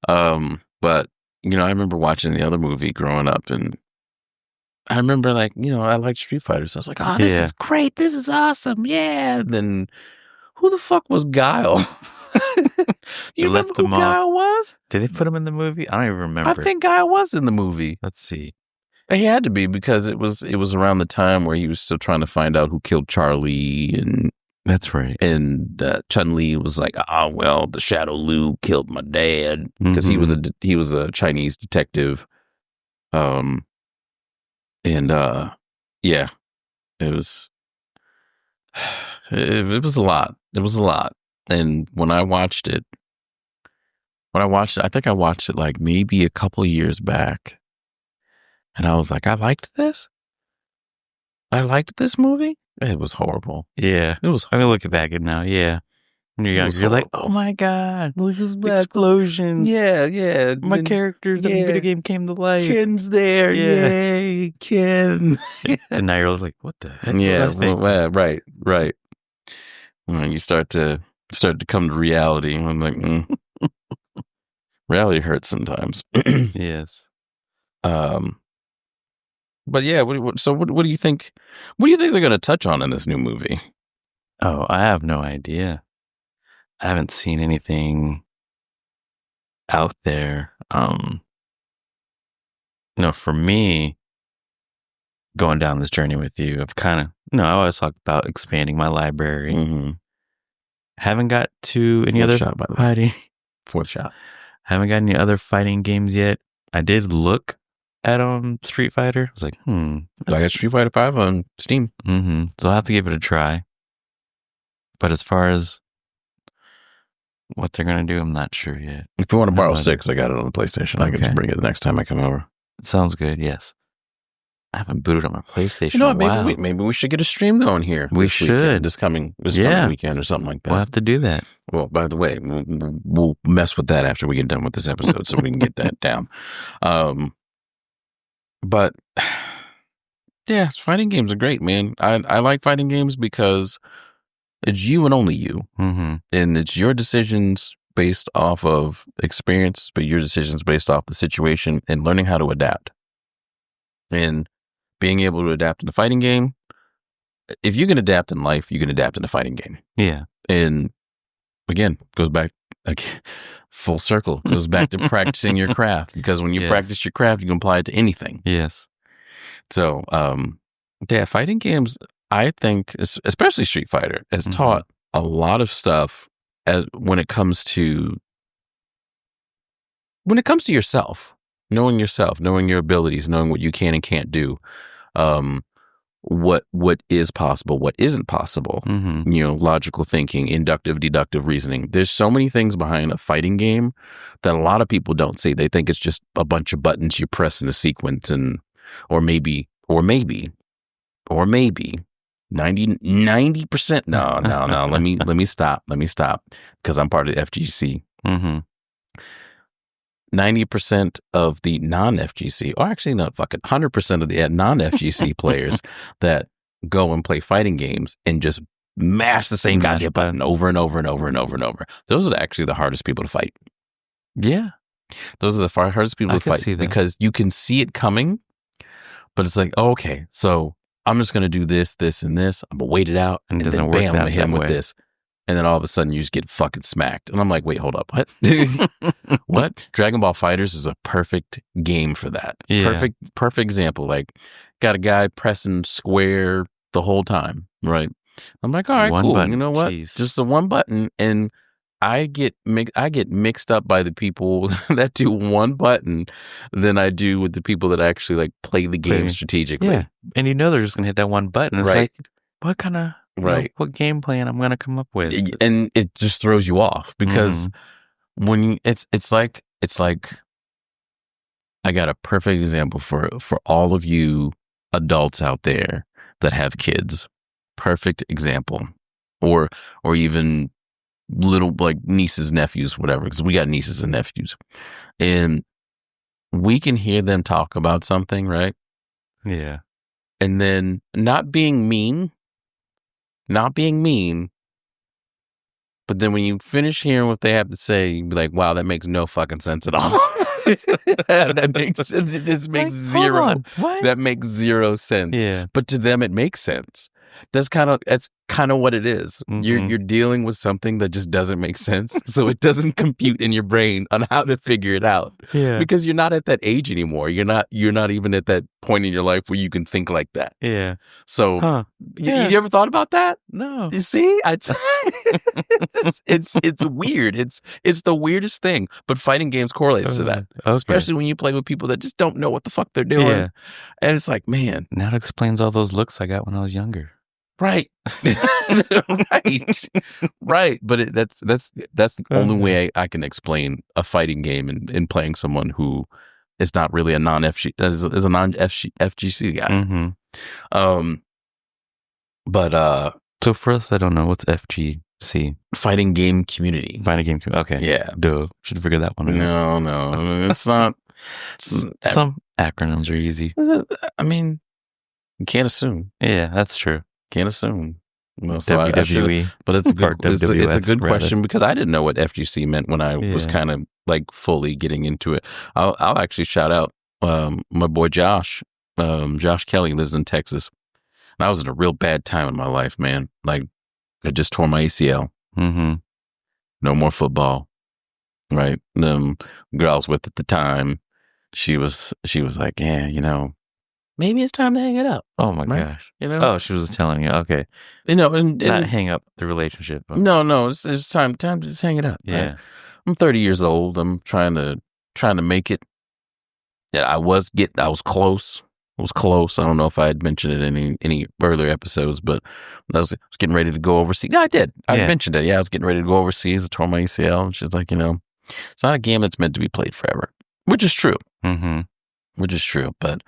But, I remember watching the other movie growing up, and I remember, I liked Street Fighter. So I was like, oh, this is great. This is awesome. Yeah. And then who the fuck was Guile? You remember who Guile was? Did they put him in the movie? I don't even remember. I think Guile was in the movie. Let's see. He had to be, because it was around the time where he was still trying to find out who killed Charlie, and that's right. And Chun-Li was like, well, the Shadow Liu killed my dad, because he was a Chinese detective. Yeah, it was it was a lot. It was a lot. And when I watched it, I think I watched it like maybe a couple of years back, and I was like, I liked this movie. It was horrible. Yeah, it was. I mean, looking back at it now, yeah. When you're younger, you're like, oh my god, look at that explosions. Yeah. My characters in the video game came to life. Ken's there. Yeah. Yay, Ken. And now you're like, what the heck? Yeah, right. When you start to come to reality, I'm like, reality hurts sometimes. Yes. But yeah, what do you think? What do you think they're going to touch on in this new movie? Oh, I have no idea. I haven't seen anything out there. For me, going down this journey with you, I've kind of, I always talk about expanding my library. Mm-hmm. Haven't got to any other fighting. Fourth shot. Haven't got any other fighting games yet. I did look at Street Fighter. I was like, I got Street Fighter 5 on Steam. Mm-hmm. So I'll have to give it a try. But as far as what they're going to do, I'm not sure yet. If you want to borrow 6, I got it on the PlayStation. I can just bring it the next time I come over. It sounds good, yes. I haven't booted on my PlayStation in a while. Maybe we should get a stream going here. We should. This coming weekend or something like that. We'll have to do that. Well, by the way, we'll mess with that after we get done with this episode so we can get that down. But yeah, fighting games are great, man. I like fighting games because it's you and only you. Mm-hmm. And it's your decisions based off of experience, but your decisions based off the situation, and learning how to adapt. And being able to adapt in a fighting game. If you can adapt in life, you can adapt in a fighting game. Yeah. And again, goes back full circle, goes back to practicing your craft, because when you practice your craft, you can apply it to anything. Yes. So, fighting games, I think, especially Street Fighter, has taught a lot of stuff when it comes to yourself, knowing your abilities, knowing what you can and can't do, what is possible, what isn't possible, logical thinking, inductive, deductive reasoning. There's so many things behind a fighting game that a lot of people don't see. They think it's just a bunch of buttons you press in a sequence, or maybe 90%. No. Let me stop, because I'm part of the FGC. 90% of the non-FGC, or actually not, 100% of the non-FGC players that go and play fighting games and just mash the same goddamn button over and over and over and over and over. Those are actually the hardest people to fight. Yeah. Those are the hardest people to fight, because you can see it coming, but it's like, oh, okay, so I'm just going to do this, and this. I'm going to wait it out, and then bam, I'm going to hit him with this. And then all of a sudden you just get fucking smacked. And I'm like, wait, hold up. What? What? Dragon Ball FighterZ is a perfect game for that. Yeah. Perfect example. Like, got a guy pressing square the whole time, right? I'm like, all right, cool. Button. You know what? Jeez. Just the one button. And I get mixed up by the people that do one button than I do with the people that actually play the game strategically. Yeah. And they're just going to hit that one button. It's like, what kind of... Right. What game plan I'm going to come up with? And it just throws you off, because when it's like I got a perfect example for all of you adults out there that have kids. Perfect example. Or even little nieces, nephews, whatever, because we got nieces and nephews. And we can hear them talk about something, right? Yeah. And then not being mean, But then when you finish hearing what they have to say, you be like, wow, that makes no fucking sense at all. That makes it just makes zero. What? That makes zero sense. Yeah. But to them, it makes sense. That's kind of what it is. Mm-hmm. You're dealing with something that just doesn't make sense, so it doesn't compute in your brain on how to figure it out. Yeah. Because you're not at that age anymore. You're not even at that point in your life where you can think like that. Yeah. So, you ever thought about that? No. You see, it's weird. It's the weirdest thing. But fighting games correlates to that, especially when you play with people that just don't know what the fuck they're doing. Yeah. And it's like, man, now it explains all those looks I got when I was younger. Right, right. But that's the only way I can explain a fighting game in playing someone who is not really a is a non-FGC guy. Mm-hmm. But so for us, I don't know what's FGC. Fighting game community. Fighting game community. Okay. Yeah. Duh. Should figure that one No, out. it's not. Some acronyms are easy. I mean, you can't assume. Yeah, that's true. Can't assume. Well, so WWE, but it's a good it's a good question because I didn't know what FGC meant when I was kind of like fully getting into it. I'll actually shout out my boy Josh. Josh Kelly lives in Texas. And I was in a real bad time in my life, man. Like I just tore my ACL. Mm-hmm. No more football. Right. The girl I was with at the time, she was like, yeah, maybe it's time to hang it up. Oh my gosh. Oh, she was telling you. Okay. And not hang up the relationship. But. No, it's time to just hang it up. Yeah. Right? I'm 30 years old. I'm trying to make it. Yeah, I was close. I was close. I don't know if I had mentioned it in any earlier episodes, but I was getting ready to go overseas. Yeah, I did. I mentioned it. Yeah, I was getting ready to go overseas. I tore my ACL. And she's like, it's not a game that's meant to be played forever, which is true. Mm-hmm. Which is true. But,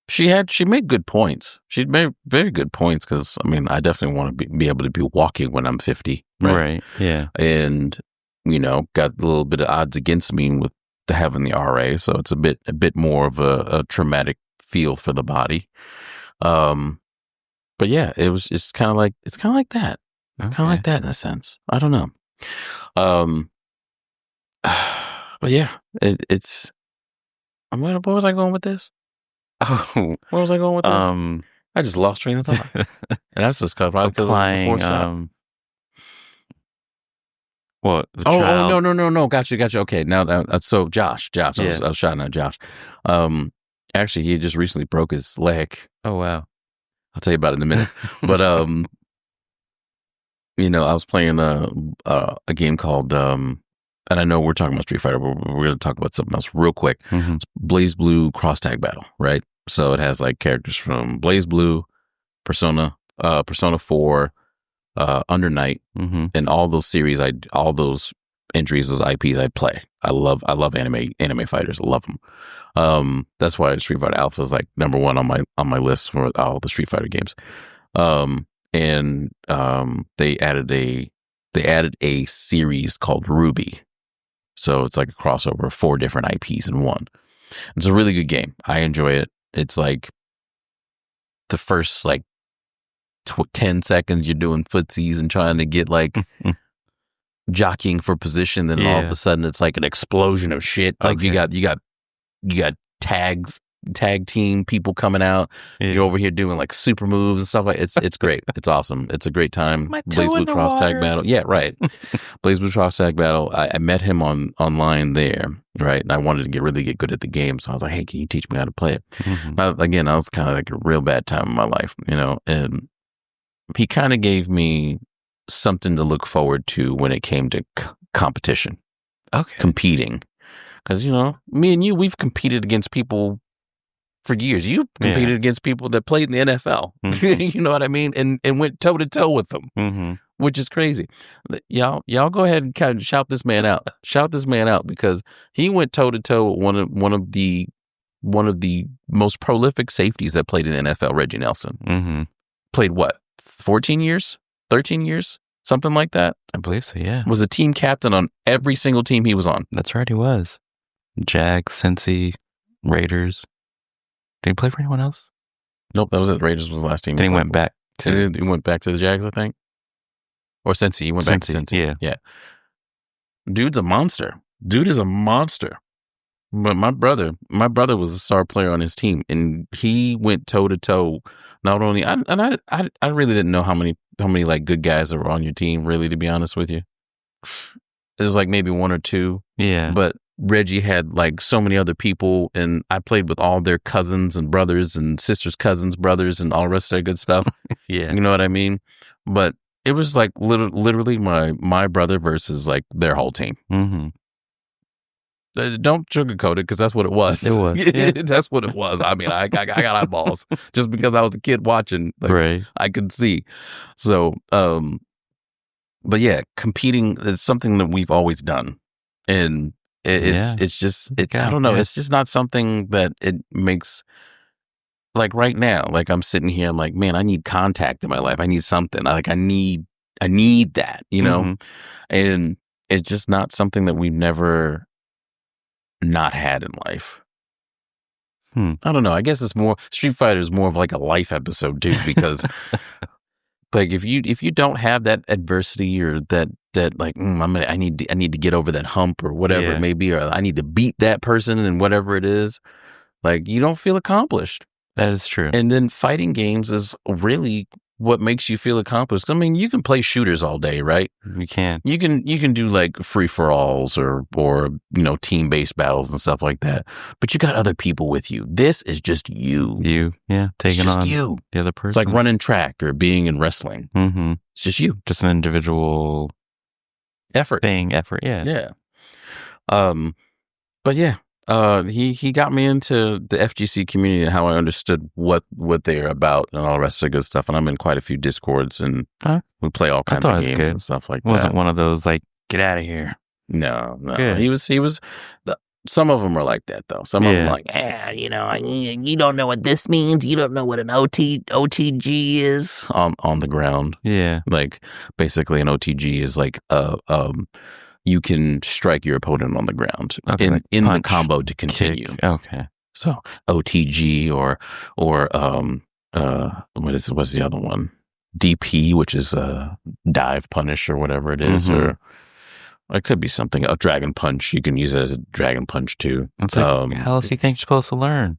she made good points. She made very good points because, I definitely want to be able to be walking when I'm 50. Right. Yeah. And, got a little bit of odds against me with having the RA. So it's a bit more of a traumatic feel for the body. But yeah, it's kind of like that. Okay. Kind of like that in a sense. I don't know. But yeah, it's. Where was I going with this? Oh, where was I going with this? I just lost train of thought, and that's just probably because applying. What? No. Gotcha. Okay, now so Josh. I was shouting out Josh. Actually, he just recently broke his leg. Oh wow! I'll tell you about it in a minute. But I was playing a game called and I know we're talking about Street Fighter, but we're going to talk about something else real quick. Mm-hmm. It's Blaze Blue Cross Tag Battle, right? So it has like characters from Blaze Blue, Persona 4, Under Night, mm-hmm. and all those series. All those entries, those IPs I play. I love anime fighters. I love them. That's why Street Fighter Alpha is like number one on my list for all the Street Fighter games. And they added a series called Ruby. So it's like a crossover of 4 different IPs in one. It's a really good game. I enjoy it. It's like the first 10 seconds you're doing footsies and trying to get jockeying for position. Then all of a sudden it's like an explosion of shit. Like you got tag team people coming out. You're over here doing like super moves and stuff like it's great. It's awesome. It's a great time. Blaze Blue Cross Tag Battle. Yeah, right. Blaze Blue Cross Tag Battle. I met him online there, right? And I wanted to really get good at the game. So I was like, hey, can you teach me how to play it? Mm-hmm. I was kind of like a real bad time in my life, and he kind of gave me something to look forward to when it came to competition. Okay. Competing. Because, me and you, we've competed against people for years. You competed against people that played in the NFL. Mm-hmm. You know what I mean? And went toe to toe with them, mm-hmm. which is crazy. Y'all go ahead and kind of shout this man out. Shout this man out because he went toe to toe with one of the most prolific safeties that played in the NFL, Reggie Nelson. Mm-hmm. Played what? 14 years? 13 years? Something like that? I believe so, yeah. Was a team captain on every single team he was on. That's right, he was. Jags, Cincy, Raiders. Did he play for anyone else? Nope, that was it. Raiders was the last team. Then he went back to the Jags, I think. Or Cincy. He went back to Cincy. Yeah. Dude's a monster. Dude is a monster. But my brother was a star player on his team, and he went toe to toe. Not only, I really didn't know how many like good guys that were on your team. Really, to be honest with you, there's like maybe one or two. Yeah. But Reggie had like so many other people, and I played with all their cousins and brothers and sisters, cousins, brothers, and all the rest of that good stuff. Yeah. You know what I mean? But it was like literally my brother versus like their whole team. Mm-hmm. Don't sugarcoat it, because that's what it was. It was. Yeah. That's what it was. I mean, I got eyeballs just because I was a kid watching. Like, right. I could see. So, but yeah, competing is something that we've always done, and it's just I don't know. Yeah. It's just not something that it makes. Like right now, like I'm sitting here, I'm like, man, I need contact in my life. I need something. Like I need that, you know, Mm-hmm. and it's just not something that we've never not had in life. I don't know. I guess it's more Street Fighter is more of like a life episode too, because like if you don't have that adversity or that like I need to get over that hump or whatever it may be, or I need to beat that person and whatever it is, like you don't feel accomplished. That is true. And then fighting games is really what makes you feel accomplished. I mean, you can play shooters all day, right? You can. You can do like free for alls or you know, team based battles and stuff like that. But you got other people with you. This is just you. Taking on you. The other person. It's like running track or being in wrestling. Mm-hmm. It's just you. Just an individual effort. Yeah. But yeah. He got me into the FGC community and how I understood what they're about and all the rest of the good stuff. And I'm in quite a few Discords, and we play all kinds of games and stuff like that. Wasn't one of those like, get out of here. No. Good. He was. Some of them were like that though. Some of them like, you know, you don't know what this means. You don't know what an OTG is on the ground. Yeah, like basically an OTG is like you can strike your opponent on the ground in the combo to continue. Kick. Okay. So OTG or what's the other one? DP, which is dive punish or whatever it is, or it could be something. A dragon punch. You can use it as a dragon punch too. It's like, how else do you think you're supposed to learn?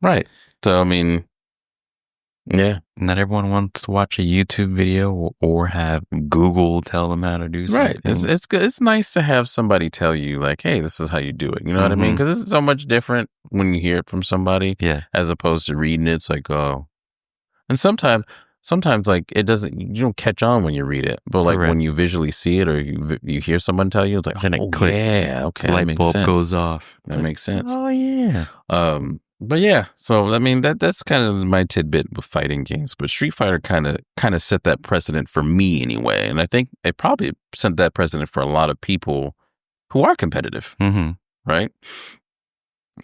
Right. So I mean, yeah. Not everyone wants to watch a YouTube video or have Google tell them how to do something. Right. It's good. It's nice to have somebody tell you like, hey, this is how you do it. You know what I mean? Because it's so much different when you hear it from somebody. Yeah. As opposed to reading it. It's like, oh. And sometimes like it doesn't, you don't catch on when you read it. But like when you visually see it or you hear someone tell you, it's like, then it clicks. Yeah. Okay. The light bulb goes off. That makes sense. Oh, yeah. But yeah, so I mean that's kind of my tidbit with fighting games. But Street Fighter kind of set that precedent for me anyway, and I think it probably set that precedent for a lot of people who are competitive, right?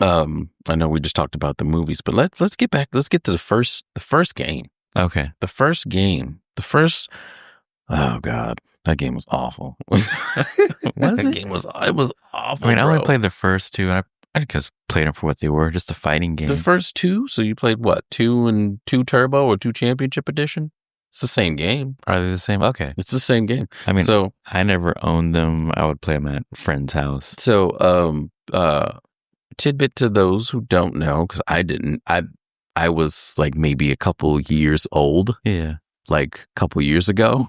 I know we just talked about the movies, but let's get back. Let's get to the first game. Okay, the first game. Oh God, that game was awful. It was awful. I mean, I only played the first two. I just played them for what they were, just a fighting game. The first two? So you played what? 2 and 2 Turbo or 2 Championship Edition? It's the same game. Are they the same? Okay. It's the same game. I mean, so I never owned them. I would play them at a friend's house. So, tidbit to those who don't know, because I didn't. I was like maybe a couple years old. Yeah. Like a couple years ago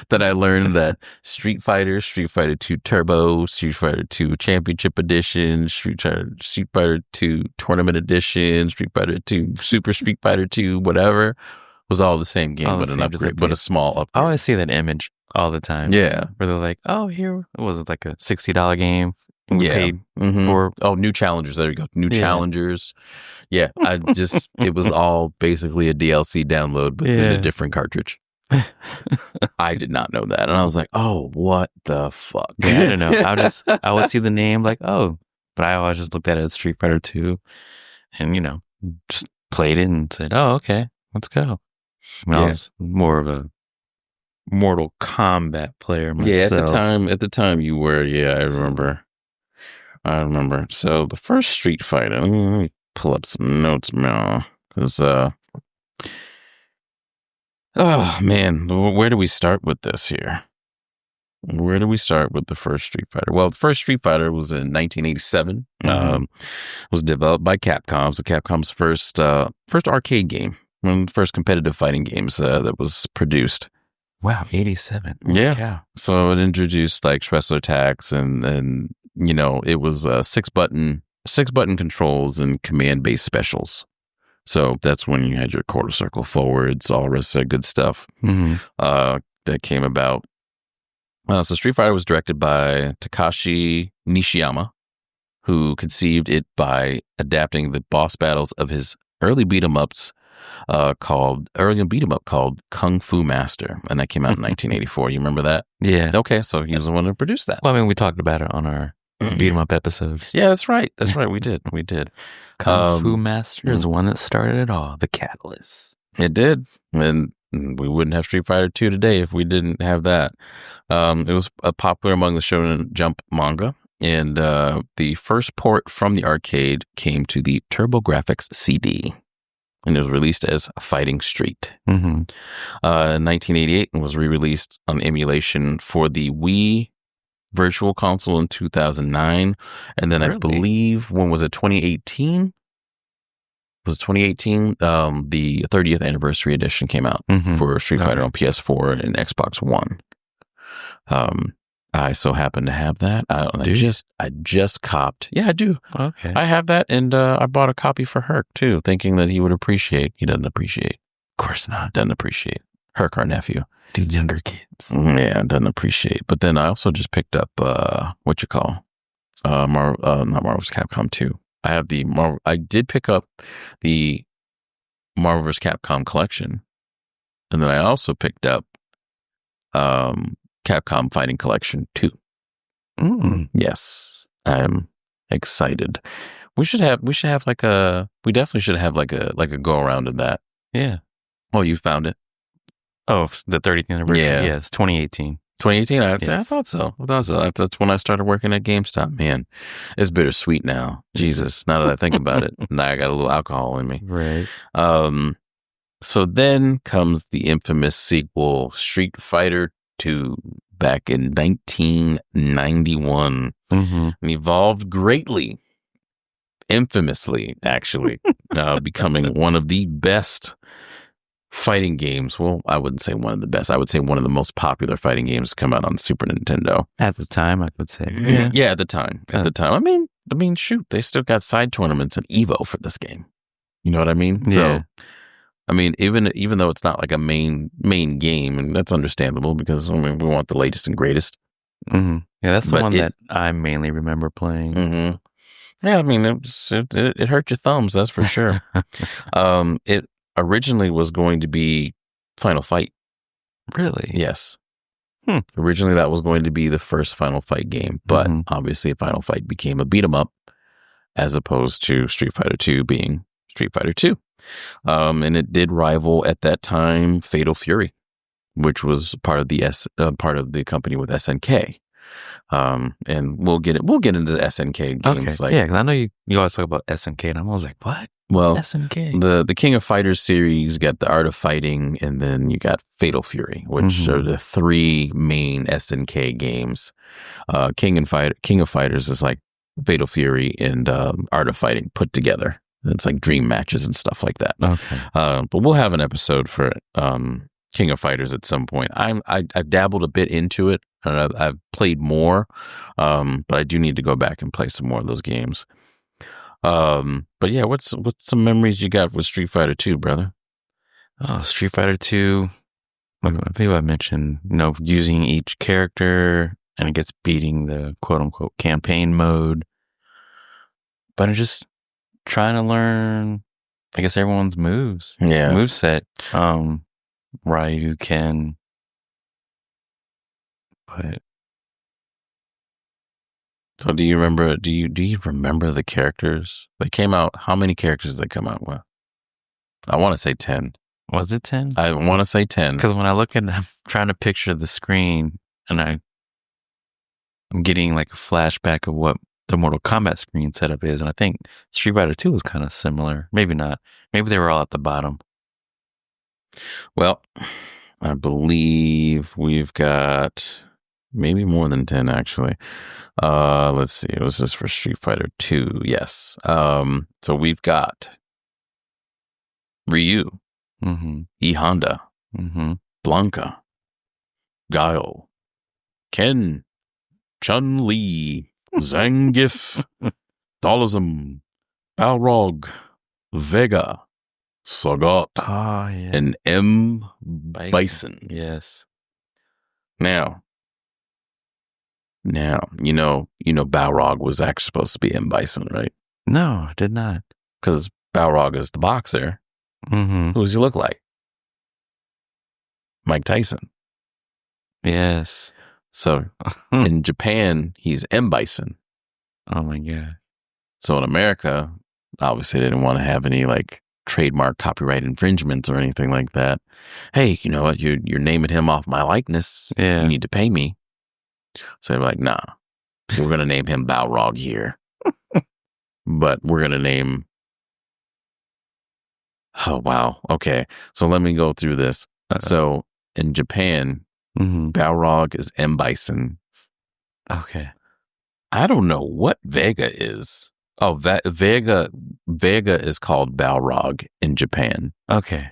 that I learned that Street Fighter 2 Turbo, Street Fighter 2 Championship Edition, Street Fighter 2 Tournament Edition, Street Fighter 2 Super Street Fighter 2, whatever, was all the same game, but an upgrade, but a small upgrade. I always see that image all the time. Yeah. Where they're like, oh, here, was it like a $60 game? Yeah. Paid for new challengers. There you go. New challengers. Yeah. It was all basically a DLC download, but in a different cartridge. I did not know that. And I was like, oh, what the fuck? Yeah, I don't know. I would see the name like, oh, but I always just looked at it as Street Fighter 2 and, just played it and said, oh, okay, let's go. I was more of a Mortal Kombat player myself. Yeah, at the time you were, I remember. So the first Street Fighter, let me pull up some notes now, because Oh, man. Where do we start with this here? Where do we start with the first Street Fighter? Well, the first Street Fighter was in 1987. Was developed by Capcom. So Capcom's first arcade game, one of the first competitive fighting games that was produced. Wow, 87. Yeah. Cow. So it introduced like special attacks and it was 6-button controls and command-based specials. So that's when you had your quarter circle forwards, all the rest of that good stuff that came about. So Street Fighter was directed by Takashi Nishiyama, who conceived it by adapting the boss battles of his early beat 'em up called Kung Fu Master, and that came out in 1984. You remember that? Yeah. Okay, so he was the one who produced that. Well, I mean, we talked about it on our beat 'em up episodes. Yeah, that's right. We did. Kung Fu Master is the one that started it all, the catalyst. It did, and we wouldn't have Street Fighter 2 today if we didn't have that. It was popular among the Shonen Jump manga, and the first port from the arcade came to the TurboGrafx CD, and it was released as Fighting Street. In 1988, and was re-released on emulation for the Wii Virtual Console in 2009, and then I believe, when was it, 2018? Was 2018? The 30th anniversary edition came out for Street Fighter on PS4 and Xbox One. I so happen to have that. I just copped. Yeah, I do. Okay. I have that, and I bought a copy for Herc too, thinking that he would appreciate. He doesn't appreciate. Of course not. Doesn't appreciate. Herc, our nephew. Dude's younger kids. Yeah, doesn't appreciate. But then I also just picked up not Marvel's Capcom 2. I have the Marvel. I did pick up the Marvel vs. Capcom collection, and then I also picked up Capcom Fighting Collection 2. Yes, I'm excited. We definitely should have like a go around in that. Yeah. Oh, you found it? Oh, the 30th anniversary. Yeah. Yes, 2018. 2018? I Yes. thought so. That's when I started working at GameStop. Man, it's bittersweet now. Jesus, now that I think about it. Now I got a little alcohol in me. Right. So then comes the infamous sequel, Street Fighter 2, back in 1991. And evolved greatly, infamously, actually, becoming one of the best fighting games. Well, I wouldn't say one of the best. I would say one of the most popular fighting games to come out on Super Nintendo. At the time, I could say. Yeah, at the time. I mean, shoot, they still got side tournaments and Evo for this game. You know what I mean? Yeah. So, I mean, even though it's not like a main game, and that's understandable because we want the latest and greatest. Yeah, that's the one that I mainly remember playing. Yeah, I mean, it hurt your thumbs, that's for sure. It originally was going to be Final Fight. Really? Yes. Originally, that was going to be the first Final Fight game, but obviously, Final Fight became a beat 'em up, as opposed to Street Fighter 2 being Street Fighter 2. And it did rival at that time Fatal Fury, which was part of the company with SNK. And we'll get into SNK games. Okay. Yeah, because I know you always talk about SNK, and I'm always like, what? Well, SNK. The King of Fighters series, you got the Art of Fighting, and then you got Fatal Fury, which are the three main SNK games. King of Fighters is like Fatal Fury and Art of Fighting put together. It's like dream matches and stuff like that. Okay. But we'll have an episode for King of Fighters at some point. I've dabbled a bit into it, and I've played more, but I do need to go back and play some more of those games. But yeah, what's some memories you got with Street Fighter 2, brother? Oh, Street Fighter 2. I think I mentioned, using each character, and it gets beating the quote unquote campaign mode. But I'm just trying to learn, I guess, everyone's moves. Yeah. Moveset. Ryu, Ken. But so do you remember the characters? They came out, how many characters did they come out with? I want to say 10. Was it 10? I want to say 10. Because when I look at, I'm trying to picture the screen, and I'm getting like a flashback of what the Mortal Kombat screen setup is, and I think Street Fighter 2 was kind of similar. Maybe not. Maybe they were all at the bottom. Well, I believe we've got maybe more than 10 actually. Let's see. It was this for Street Fighter 2. Yes. So we've got Ryu, E Honda, Blanca, Guile, Ken, Chun-Li, Zangief, Dualism, Balrog, Vega, Sagat, and M. Bison. Yes. Now, you know, Balrog was actually supposed to be M. Bison, right? No, I did not. Because Balrog is the boxer. Who does he look like? Mike Tyson. Yes. So in Japan, he's M. Bison. Oh my God. So in America, obviously they didn't want to have any like trademark copyright infringements or anything like that. Hey, you know what? You're naming him off my likeness. Yeah. You need to pay me. So they're like, nah. So we're going to name him Balrog here. But we're going to name... Oh, wow. Okay. So let me go through this. So in Japan, Balrog is M. Bison. Okay. I don't know what Vega is. Oh, Vega is called Balrog in Japan. Okay.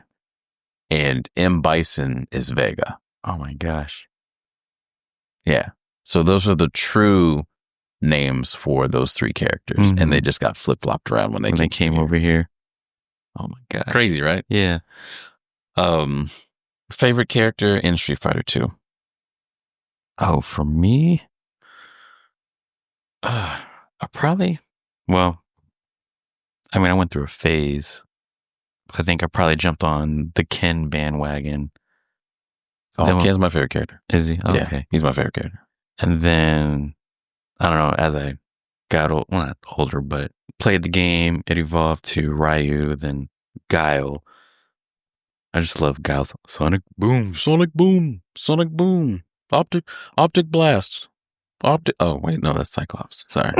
And M. Bison is Vega. Oh my gosh. Yeah. So those are the true names for those three characters. And they just got flip-flopped around when they came over here. Oh my God. Crazy, right? Yeah. Favorite character in Street Fighter 2? Oh, for me? Well, I mean, I went through a phase. I think I probably jumped on the Ken bandwagon. Oh, Ken's my favorite character. Is he? Okay. Yeah, he's my favorite character. And then, I don't know, as I got not older, but played the game, it evolved to Ryu, then Guile. I just love Guile's Sonic Boom, Sonic Boom, Sonic Boom, Optic Blast, Oh, wait, no, that's Cyclops. Sorry.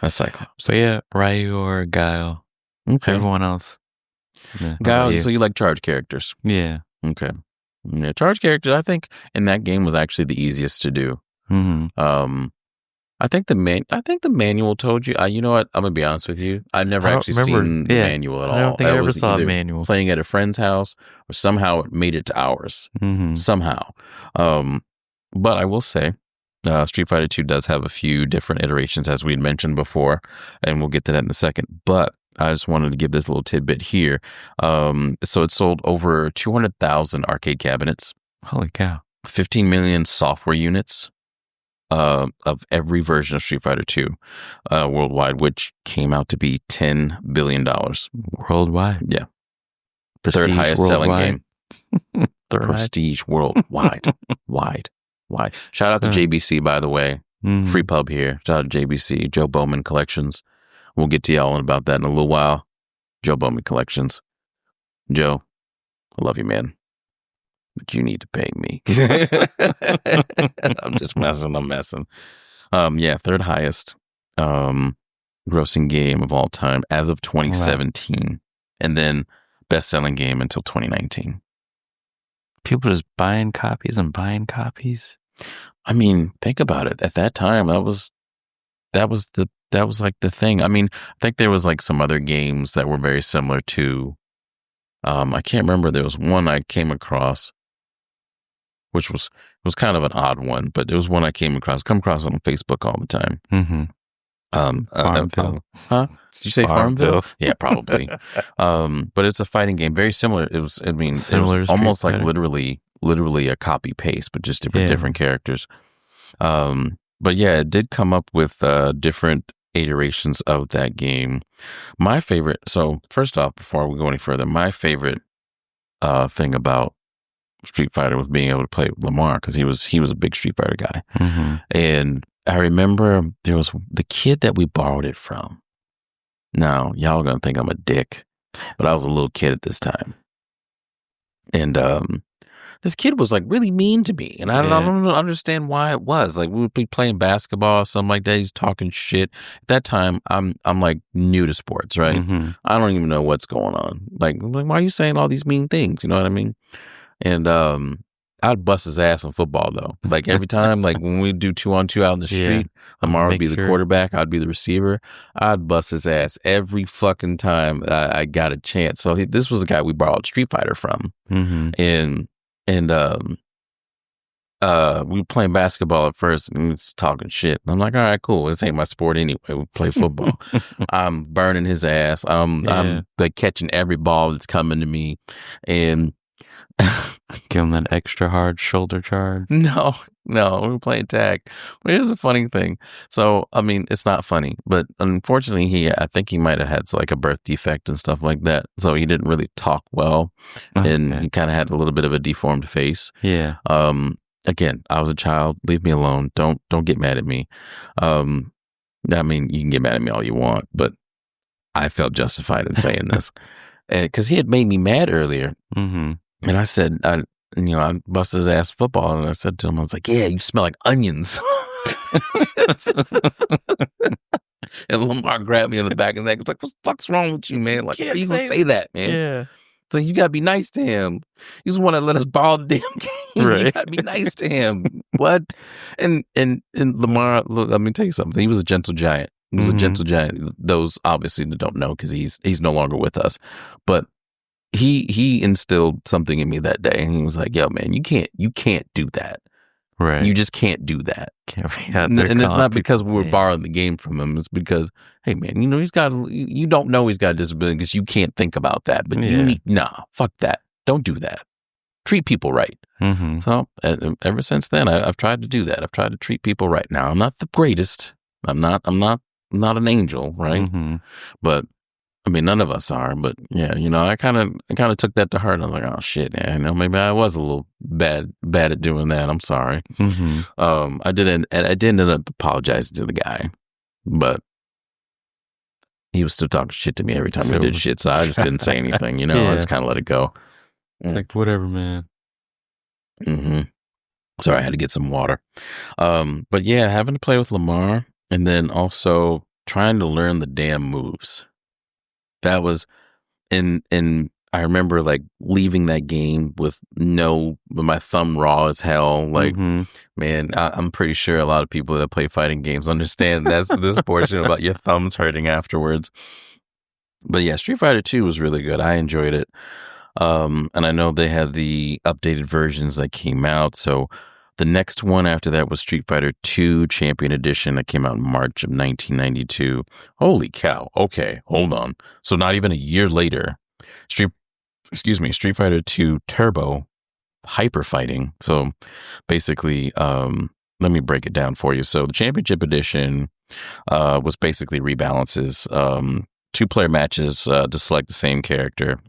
That's Cyclops. So yeah, Ryu or Guile. Okay. Everyone else. Yeah. Guile, so you like charge characters? Yeah. Okay. Yeah, charge characters, I think in that game was actually the easiest to do. I think the manual told you. You know what? I'm gonna be honest with you. I've never actually seen the manual at all. I don't think I ever saw a manual. Playing at a friend's house, or somehow it made it to ours. Somehow. But I will say, Street Fighter 2 does have a few different iterations, as we had mentioned before, and we'll get to that in a second. But I just wanted to give this little tidbit here. So it sold over 200,000 arcade cabinets. Holy cow! 15 million software units. Of every version of Street Fighter 2 worldwide, which came out to be $10 billion. Worldwide? Yeah. Prestige third highest worldwide. selling game. Prestige worldwide. Wide. Shout out to JBC, by the way. Free pub here. Shout out to JBC, Joe Bowman Collections. We'll get to y'all about that in a little while. Joe Bowman Collections. Joe, I love you, man. But you need to pay me. I'm just messing. Yeah, third highest grossing game of all time as of 2017. Wow. And then best-selling game until 2019. People just buying copies and buying copies. I mean, think about it. At that time, that was like the thing. I mean, I think there was like some other games that were very similar to I can't remember. There was one I came across, which was kind of an odd one, but it was one I come across on Facebook all the time. Farmville. Huh? Did you say Farmville? Yeah, probably. But it's a fighting game, very similar. It was almost like literally a copy paste, but just different characters. But yeah, it did come up with different iterations of that game. My favorite. So first off, before we go any further, my favorite thing about Street Fighter was being able to play with Lamar, because he was a big Street Fighter guy. And I remember there was the kid that we borrowed it from. Now, y'all gonna think I'm a dick, but I was a little kid at this time. And this kid was like really mean to me, and I don't understand why it was. Like we would be playing basketball or something like that. He's talking shit. At that time, I'm like new to sports, right? Mm-hmm. I don't even know what's going on. Like why are you saying all these mean things? You know what I mean? And I'd bust his ass in football though. Like every time, like when we do 2-on-2 out in the street, Lamar would be the quarterback, I'd be the receiver. I'd bust his ass every fucking time I got a chance. So this was a guy we borrowed Street Fighter from, and we were playing basketball at first, and he was talking shit. I'm like, all right, cool. This ain't my sport anyway. We play football. I'm burning his ass. I'm like catching every ball that's coming to me, and give him that extra hard shoulder charge. No, we were playing tag. But here's the funny thing. So, I mean, it's not funny, but unfortunately, I think he might have had like a birth defect and stuff like that. So he didn't really talk well, and he kind of had a little bit of a deformed face. Yeah. Again, I was a child. Leave me alone. Don't get mad at me. I mean, you can get mad at me all you want, but I felt justified in saying this because he had made me mad earlier. Mm-hmm. And I said, I busted his ass football, and I said to him, I was like, yeah, you smell like onions. And Lamar grabbed me in the back of the neck. He was like, what the fuck's wrong with you, man? Like, how you gonna say that, man? Yeah. So you gotta be nice to him. He's the one that let us borrow the damn game. Right. You gotta be nice to him. What? And Lamar, look, let me tell you something. He was a gentle giant. He was a gentle giant. Those obviously don't know because he's no longer with us. But he instilled something in me that day, and he was like, yo, man, you can't do that. Right. You just can't do that. And it's not because we were borrowing the game from him. It's because, hey, man, you don't know he's got a disability because you can't think about that. But fuck that. Don't do that. Treat people right. Mm-hmm. So ever since then, I've tried to do that. I've tried to treat people right. Now, I'm not the greatest. I'm not an angel, right? Mm-hmm. But I mean, none of us are, but yeah, I kind of took that to heart. I'm like, oh shit, man, maybe I was a little bad at doing that. I'm sorry. Mm-hmm. I did end up apologizing to the guy, but he was still talking shit to me every time he did shit. So I just didn't say anything. I just kind of let it go. It's like whatever, man. Mm-hmm. Sorry, I had to get some water. But yeah, having to play with Lamar, and then also trying to learn the damn moves. That was, and I remember like leaving that game with my thumb raw as hell. Like, man, I'm pretty sure a lot of people that play fighting games understand this portion about your thumbs hurting afterwards. But yeah, Street Fighter 2 was really good. I enjoyed it. And I know they had the updated versions that came out. So the next one after that was Street Fighter 2 Champion Edition that came out in March of 1992. Holy cow. Okay, hold on. So not even a year later, Street Fighter 2 Turbo Hyper Fighting. So basically, let me break it down for you. So the Championship Edition was basically rebalances, 2-player matches to select the same character,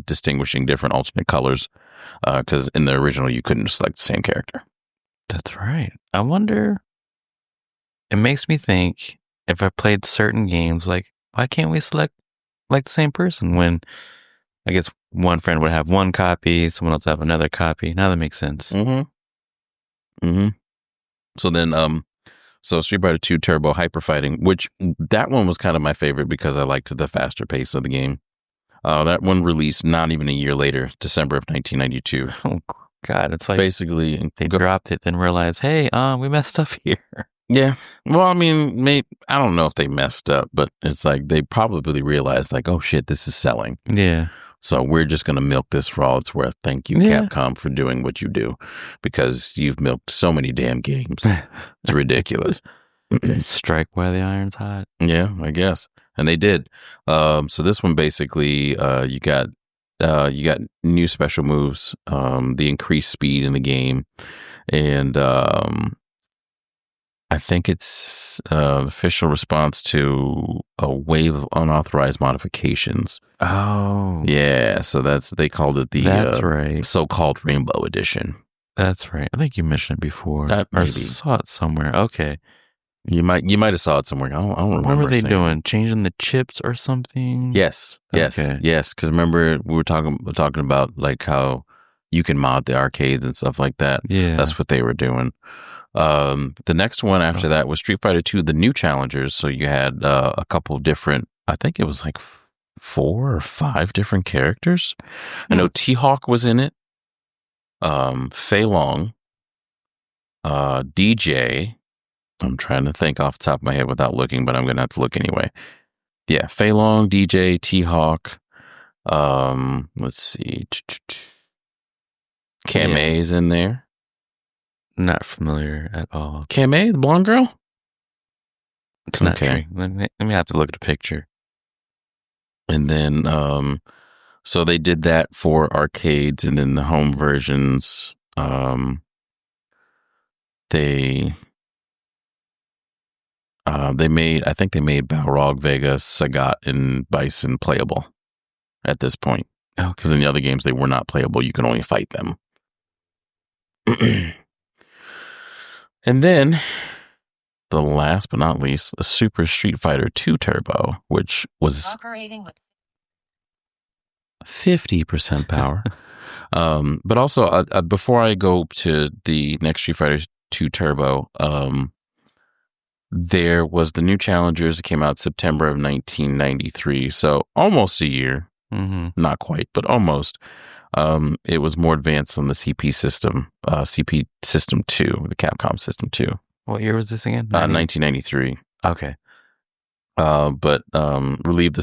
distinguishing different alternate colors. Because in the original, you couldn't select the same character. That's right. I wonder, it makes me think, if I played certain games, like, why can't we select like the same person when I guess one friend would have one copy, someone else have another copy? Now that makes sense. So then, so Street Fighter 2 Turbo Hyper Fighting, which that one was kind of my favorite because I liked the faster pace of the game. That one released not even a year later, December of 1992. Oh, God. It's like basically they dropped it, then realized, hey, we messed up here. Yeah. Well, I mean, I don't know if they messed up, but it's like they probably realized, like, oh, shit, this is selling. Yeah. So we're just going to milk this for all it's worth. Thank you, Capcom, for doing what you do, because you've milked so many damn games. It's ridiculous. Strike while the iron's hot. Yeah, I guess. And they did. So this one basically, you got new special moves, the increased speed in the game, and I think it's official response to a wave of unauthorized modifications. Oh, yeah. So they called it that's right, so-called Rainbow Edition. That's right. I think you mentioned it before, or saw it somewhere. Okay. You might have saw it somewhere. I don't remember. What were they doing? Changing the chips or something? Yes. Because remember we were talking about like how you can mod the arcades and stuff like that. Yeah. That's what they were doing. The next one after that was Street Fighter 2, the new challengers. So you had a couple different, I think it was like 4 or 5 different characters. I know T-Hawk was in it. Fei Long, DJ. I'm trying to think off the top of my head without looking, but I'm going to have to look anyway. Yeah, Fei Long, DJ, T-Hawk. Let's see. Kamei's in there. Not familiar at all. Kamei, the blonde girl? It's not true. Let me have to look at a picture. And then, so they did that for arcades, and then the home versions, they made Balrog, Vega, Sagat, and Bison playable at this point. Oh, because in the other games they were not playable. You can only fight them. And then, the last but not least, the Super Street Fighter 2 Turbo, which was operating with 50% power. But also, before I go to the next Street Fighter 2 Turbo, there was the new challengers that came out September of 1993. So almost a year. Mm-hmm. Not quite, but almost. It was more advanced on the CP system, CP System 2, the Capcom System 2. What year was this again? 1993. Okay. But relieved the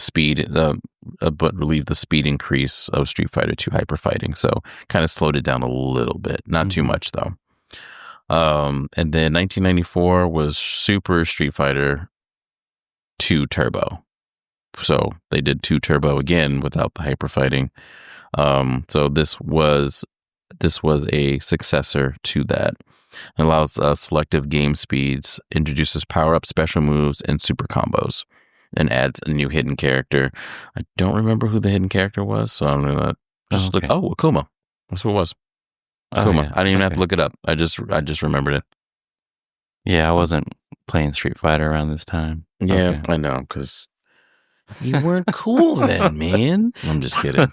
speed increase of Street Fighter 2 Hyper Fighting. So kind of slowed it down a little bit. Not too much, though. And then 1994 was Super Street Fighter 2 Turbo. So they did 2 Turbo again without the hyper fighting. So this was a successor to that. It allows selective game speeds, introduces power-up special moves and super combos, and adds a new hidden character. I don't remember who the hidden character was, so I'm gonna just look. Oh, Akuma. That's what it was. Akuma. Oh, yeah. I didn't even have to look it up. I just remembered it. Yeah, I wasn't playing Street Fighter around this time. Yeah, I know, because you weren't cool then, man. I'm just kidding.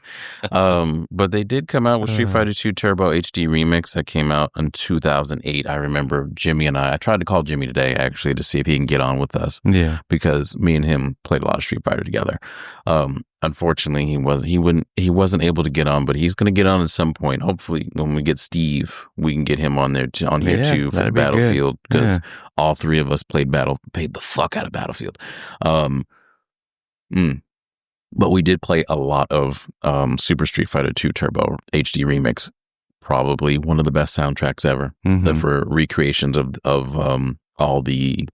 But they did come out with Street Fighter 2 Turbo HD Remix that came out in 2008. I remember Jimmy and I tried to call Jimmy today, actually, to see if he can get on with us. Yeah. Because me and him played a lot of Street Fighter together. Unfortunately, he wasn't able to get on, but he's going to get on at some point. Hopefully, when we get Steve, we can get him on there here too for the Battlefield, because all 3 of us played the fuck out of Battlefield. But we did play a lot of Super Street Fighter 2 Turbo HD Remix. Probably one of the best soundtracks ever. For recreations of all the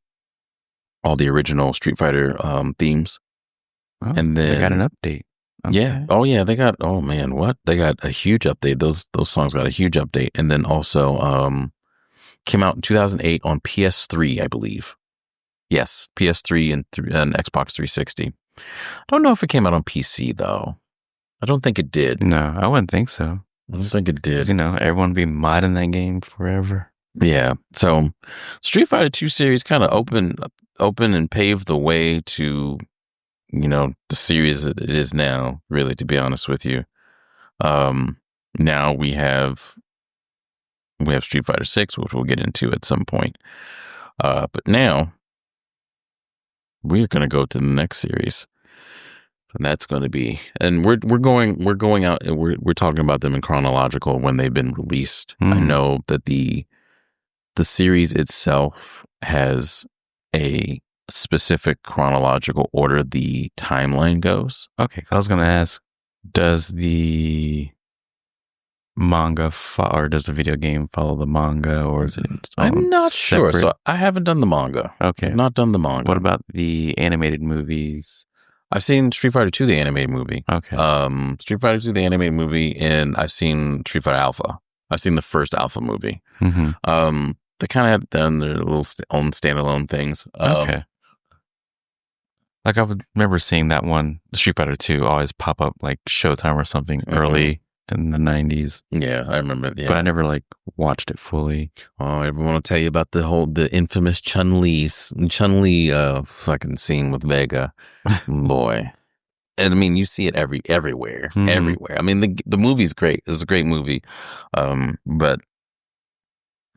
original Street Fighter themes. Oh, and then they got an update. Okay. Yeah. Oh yeah, they got they got a huge update. Those songs got a huge update. And then also came out in 2008 on PS3, I believe. Yes, PS3 and Xbox 360. I don't know if it came out on PC, though. I don't think it did. No, I wouldn't think so. I don't think it did. Everyone be modding that game forever. Yeah. So Street Fighter 2 series kind of open and paved the way to, the series that it is now, really, to be honest with you. Now we have Street Fighter 6, which we'll get into at some point. But now we're going to go to the next series, and that's going to be, and we're going out, and we're talking about them in chronological when they've been released. I know that the series itself has a specific chronological order the timeline goes. Okay, I was going to ask, does the manga or does the video game follow the manga, or is it I'm not separate? sure. So I haven't done the manga. Okay. Not done the manga. What about the animated movies? I've seen Street Fighter 2, the animated movie. Okay. Street Fighter 2, the animated movie, and I've seen Street Fighter Alpha. I've seen the first Alpha movie. They kind of have done their little own standalone things. Okay. Like I would remember seeing that one, Street Fighter 2, always pop up like Showtime or something early in the 90s. Yeah, I remember it. Yeah. But I never watched it fully. Oh, everyone will tell you about the infamous Chun-Li fucking scene with Vega. Boy. And I mean, you see it everywhere. I mean, the movie's great. It's a great movie. But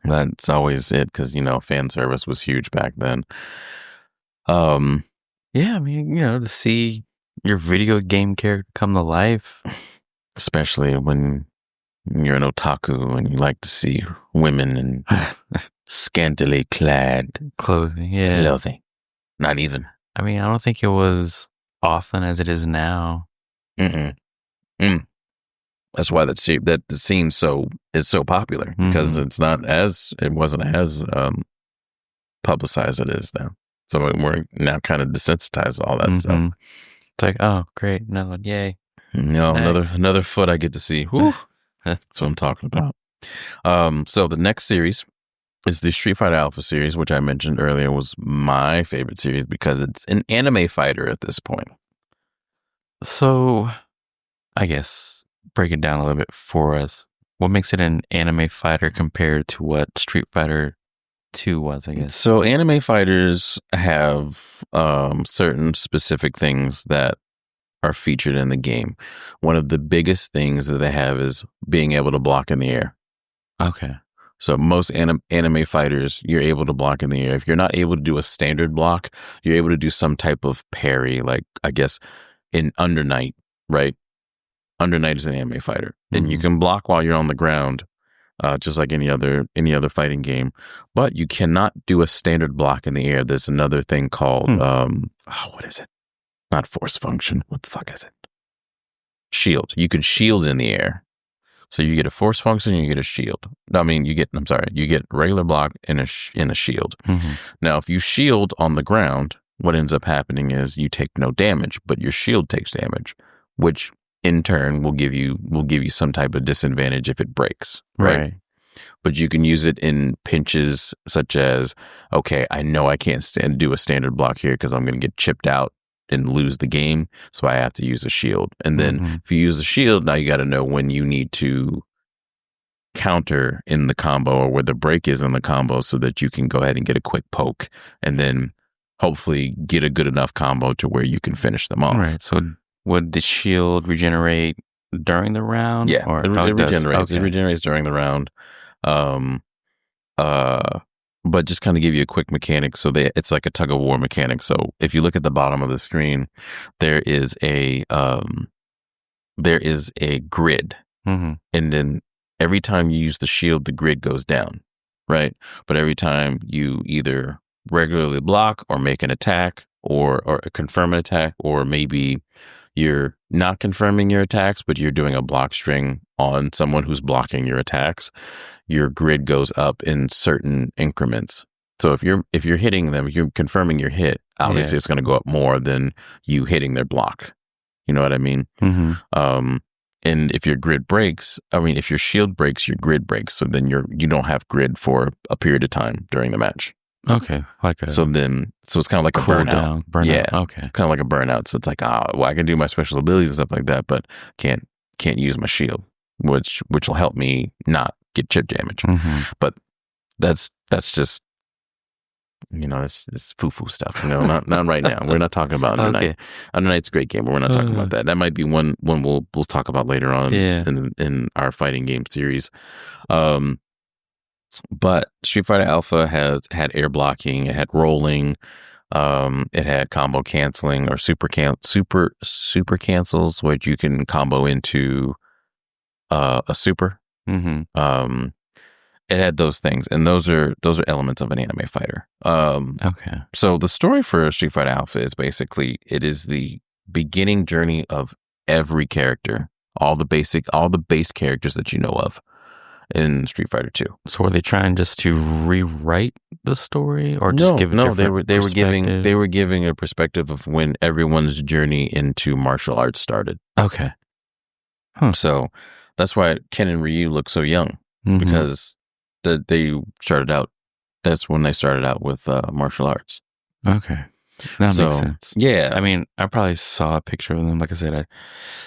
that's always it because, fan service was huge back then. Yeah, I mean, to see your video game character come to life. Especially when you're an otaku and you like to see women in scantily clad clothing. Yeah. Clothing. Not even. I mean, I don't think it was often as it is now. That's why that the scene is so popular because it wasn't as publicized as it is now. So we're now kind of desensitized to all that stuff. It's like, oh, great, another one, yay! Another foot I get to see. Whew. That's what I'm talking about. So the next series is the Street Fighter Alpha series, which I mentioned earlier was my favorite series because it's an anime fighter at this point. So, I guess break it down a little bit for us. What makes it an anime fighter compared to what Street Fighter 2 was, I guess? So, anime fighters have certain specific things that are featured in the game. One of the biggest things that they have is being able to block in the air. Okay. So most anime fighters, you're able to block in the air. If you're not able to do a standard block, you're able to do some type of parry, like I guess in Under Night, right? Under Night is an anime fighter, and you can block while you're on the ground, just like any other fighting game. But you cannot do a standard block in the air. There's another thing called what is it? Not force function. What the fuck is it? Shield. You can shield in the air. So you get a force function and you get a shield. You get regular block and a shield. Now, if you shield on the ground, what ends up happening is you take no damage, but your shield takes damage, which in turn will give you some type of disadvantage if it breaks. Right. But you can use it in pinches such as, okay, I know I can't do a standard block here because I'm going to get chipped out and lose the game, so I have to use a shield. And then if you use a shield, now you got to know when you need to counter in the combo or where the break is in the combo so that you can go ahead and get a quick poke and then hopefully get a good enough combo to where you can finish them off. Right. So would the shield regenerate during the round? Yeah, or it regenerates. Okay. It regenerates during the round. But just kind of give you a quick mechanic. So it's like a tug of war mechanic. So if you look at the bottom of the screen, there is a grid, and then every time you use the shield, the grid goes down, right? But every time you either regularly block or make an attack or confirm an attack, or maybe you're not confirming your attacks, but you're doing a block string on someone who's blocking your attacks, your grid goes up in certain increments. So if you're hitting them, if you're confirming your hit, obviously it's going to go up more than you hitting their block. You know what I mean? And if your grid breaks, if your shield breaks, your grid breaks. So then you don't have grid for a period of time during the match. Okay. So it's kind of like a burnout. Yeah. Okay. Kind of like a burnout. So it's like, I can do my special abilities and stuff like that, but can't use my shield, which will help me not get chip damage. But that's just, it's just foo-foo stuff. Not right now. We're not talking about Under Night. Under Night's a great game, but we're not talking about that. That might be one we'll talk about later on in our fighting game series. But Street Fighter Alpha had air blocking, it had rolling, it had combo canceling or super cancels, which you can combo into a super. It had those things, and those are elements of an anime fighter. Okay. So the story for Street Fighter Alpha is basically it is the beginning journey of every character, all the base characters that you know of in Street Fighter 2. So were they trying just to rewrite the story or just give it they were giving a perspective of when everyone's journey into martial arts started. Okay. So that's why Ken and Ryu look so young because they started out. That's when they started out with martial arts. Okay. That makes sense. Yeah. I probably saw a picture of them. Like I said, I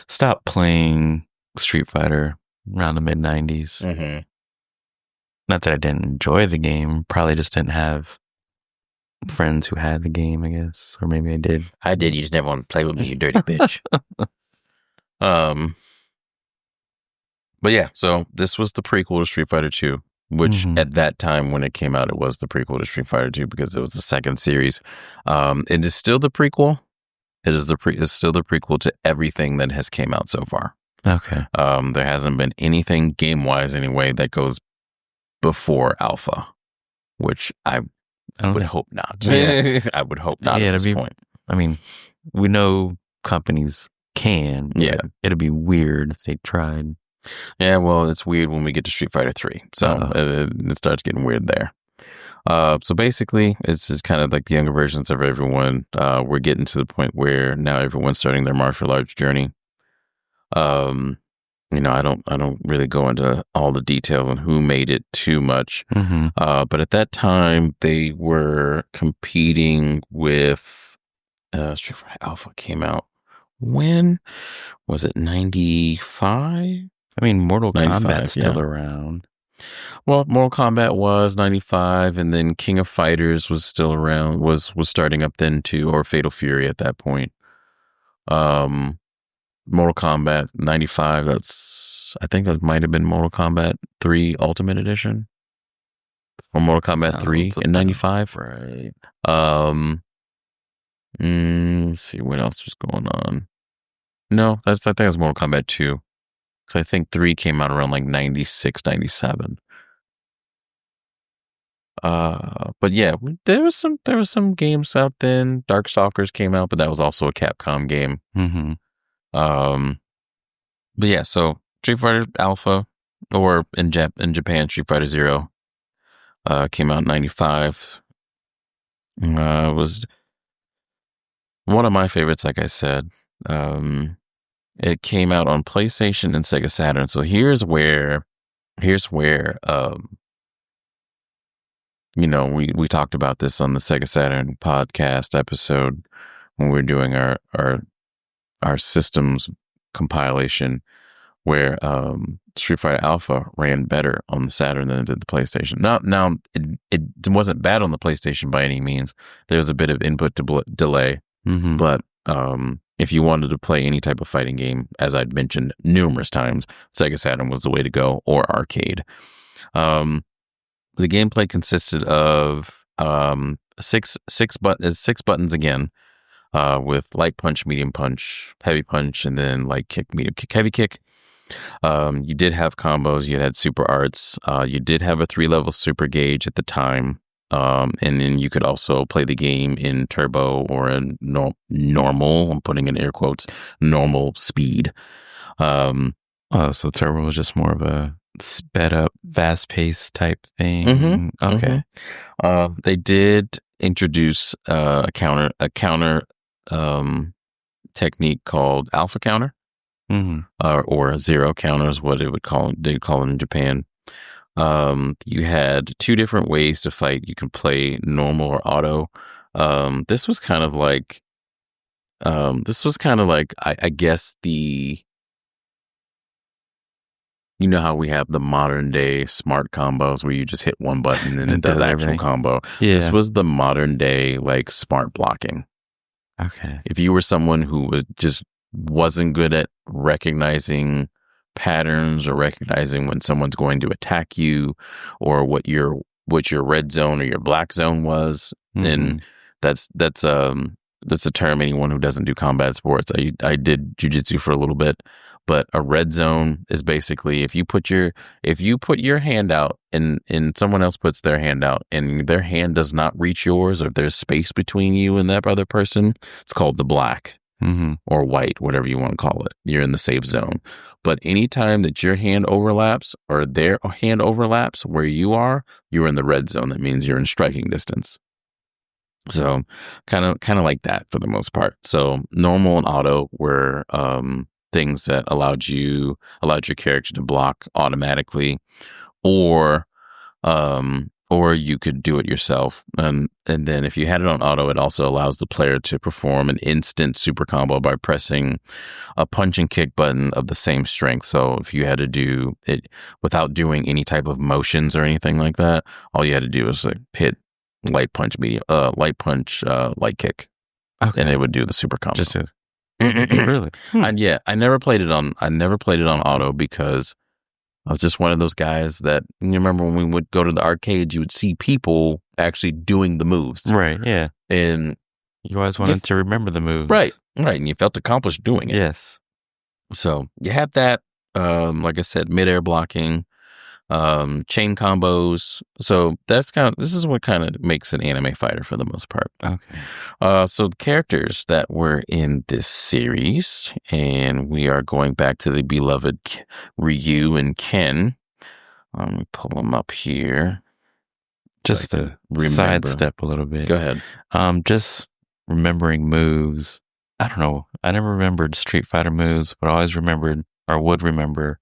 stopped playing Street Fighter around the mid-90s. Not that I didn't enjoy the game, probably just didn't have friends who had the game, I guess, or maybe I did. I did. You just never want to play with me, you dirty bitch. But yeah, so this was the prequel to Street Fighter 2, which at that time when it came out, it was the prequel to Street Fighter 2 because it was the second series. It is still the prequel. It is it's still the prequel to everything that has came out so far. Okay. There hasn't been anything game-wise anyway that goes before Alpha, which I would hope not. Yeah. I would hope not at this point. I mean, we know companies can. Yeah. It'd be weird if they tried. Yeah, well, it's weird when we get to Street Fighter 3. So it starts getting weird there. So basically, it's just kind of like the younger versions of everyone. We're getting to the point where now everyone's starting their martial arts journey. I don't really go into all the details on who made it too much. But at that time, they were competing with Street Fighter Alpha came out. When was it? 95? I mean, Mortal Kombat's still around. Well, Mortal Kombat was 95, and then King of Fighters was still around, was starting up then too, or Fatal Fury at that point. Mortal Kombat 95, I think that might have been Mortal Kombat 3 Ultimate Edition. Or Mortal Kombat 3 in 95. Right. Let's see what else was going on. No, I think it was Mortal Kombat 2. So I think 3 came out around like 96, 97. But yeah, there was some games out then. Darkstalkers came out, but that was also a Capcom game. But yeah, so Street Fighter Alpha, or in Japan, Street Fighter 0, came out in 95. Was one of my favorites, like I said. It came out on PlayStation and Sega Saturn. So here's where we talked about this on the Sega Saturn podcast episode when we were doing our systems compilation, where Street Fighter Alpha ran better on the Saturn than it did the PlayStation. Now it wasn't bad on the PlayStation by any means. There was a bit of input delay, but if you wanted to play any type of fighting game, as I'd mentioned numerous times, Sega Saturn was the way to go, or arcade. The gameplay consisted of six buttons again, with light punch, medium punch, heavy punch, and then light kick, medium kick, heavy kick. You did have combos. You had super arts. You did have a 3-level super gauge at the time. And then you could also play the game in turbo or in normal, I'm putting in air quotes, normal speed. So turbo was just more of a sped up, fast paced type thing. Okay. They did introduce a counter technique called alpha counter, or zero counter is what they'd call it in Japan. You had 2 different ways to fight. You can play normal or auto. This was kind of like, I guess you know how we have the modern day smart combos where you just hit one button and it does actual combo. Yeah. This was the modern day like smart blocking. Okay. If you were someone who wasn't good at recognizing patterns or recognizing when someone's going to attack you, or what your red zone or your black zone was, and that's a term anyone who doesn't do combat sports. I did jiu-jitsu for a little bit, but a red zone is basically if you put your hand out and someone else puts their hand out and their hand does not reach yours, or if there's space between you and that other person, it's called the black. Or white, whatever you want to call it. You're in the safe zone. But anytime that your hand overlaps or their hand overlaps where you are, you're in the red zone. That means you're in striking distance. So kind of like that for the most part. So normal and auto were things that allowed your character to block automatically, or you could do it yourself. And then if you had it on auto, it also allows the player to perform an instant super combo by pressing a punch and kick button of the same strength. So if you had to do it without doing any type of motions or anything like that, all you had to do was like hit light punch, light kick. Okay. And it would do the super combo. Just to really? And yeah, I never played it on auto because I was just one of those guys that, you remember when we would go to the arcade, you would see people actually doing the moves. Right, yeah. And you always wanted to remember the moves. Right. And you felt accomplished doing it. Yes. So you had that, like I said, midair blocking, chain combos. So this is what kind of makes an anime fighter for the most part. Okay. So the characters that were in this series, and we are going back to the beloved Ryu and Ken. Let me pull them up here. Just to sidestep a little bit. Go ahead. Just remembering moves. I don't know. I never remembered Street Fighter moves, but I always remembered or would remember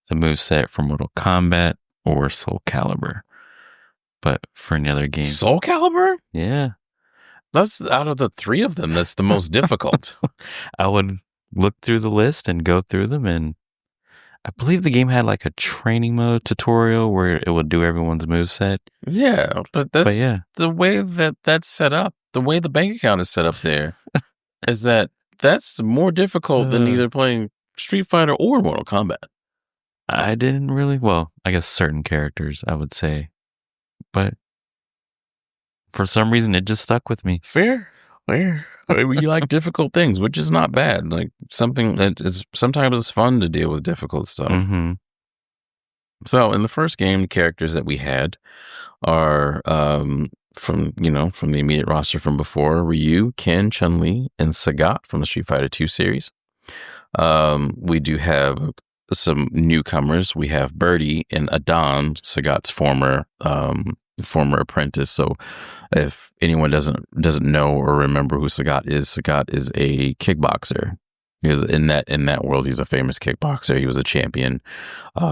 the moveset from Mortal Kombat or Soul Calibur. But for any other game. Soul Calibur? Yeah. That's out of the three of them, that's the most difficult. I would look through the list and go through them, and I believe the game had like a training mode tutorial where it would do everyone's moveset. Yeah, but the way that's set up, the way the bank account is set up there, is that's more difficult than either playing Street Fighter or Mortal Kombat. I didn't really, I guess certain characters, I would say. But for some reason, it just stuck with me. Fair. I mean, you like difficult things, which is not bad. Like something it's sometimes it's fun to deal with difficult stuff. Mm-hmm. So in the first game, the characters that we had are from the immediate roster from before: Ryu, Ken, Chun-Li, and Sagat from the Street Fighter II series. We do have some newcomers. We have Birdie and Adon, Sagat's former apprentice. So if anyone doesn't know or remember who Sagat is a kickboxer. Because in that world, he's a famous kickboxer. He was a champion.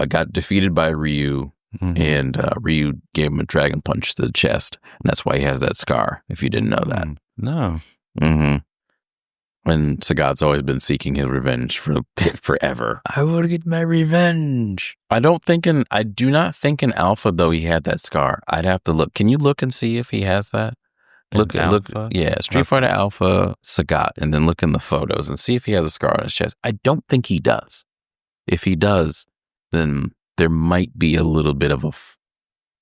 Got defeated by Ryu, and Ryu gave him a dragon punch to the chest, and that's why he has that scar. If you didn't know that, no. Mm-hmm. And Sagat's always been seeking his revenge forever. I will get my revenge. I do not think in Alpha though he had that scar. I'd have to look. Can you look and see if he has that? Look. Yeah, Street Fighter Alpha, Sagat, and then look in the photos and see if he has a scar on his chest. I don't think he does. If he does, then there might be a little bit of a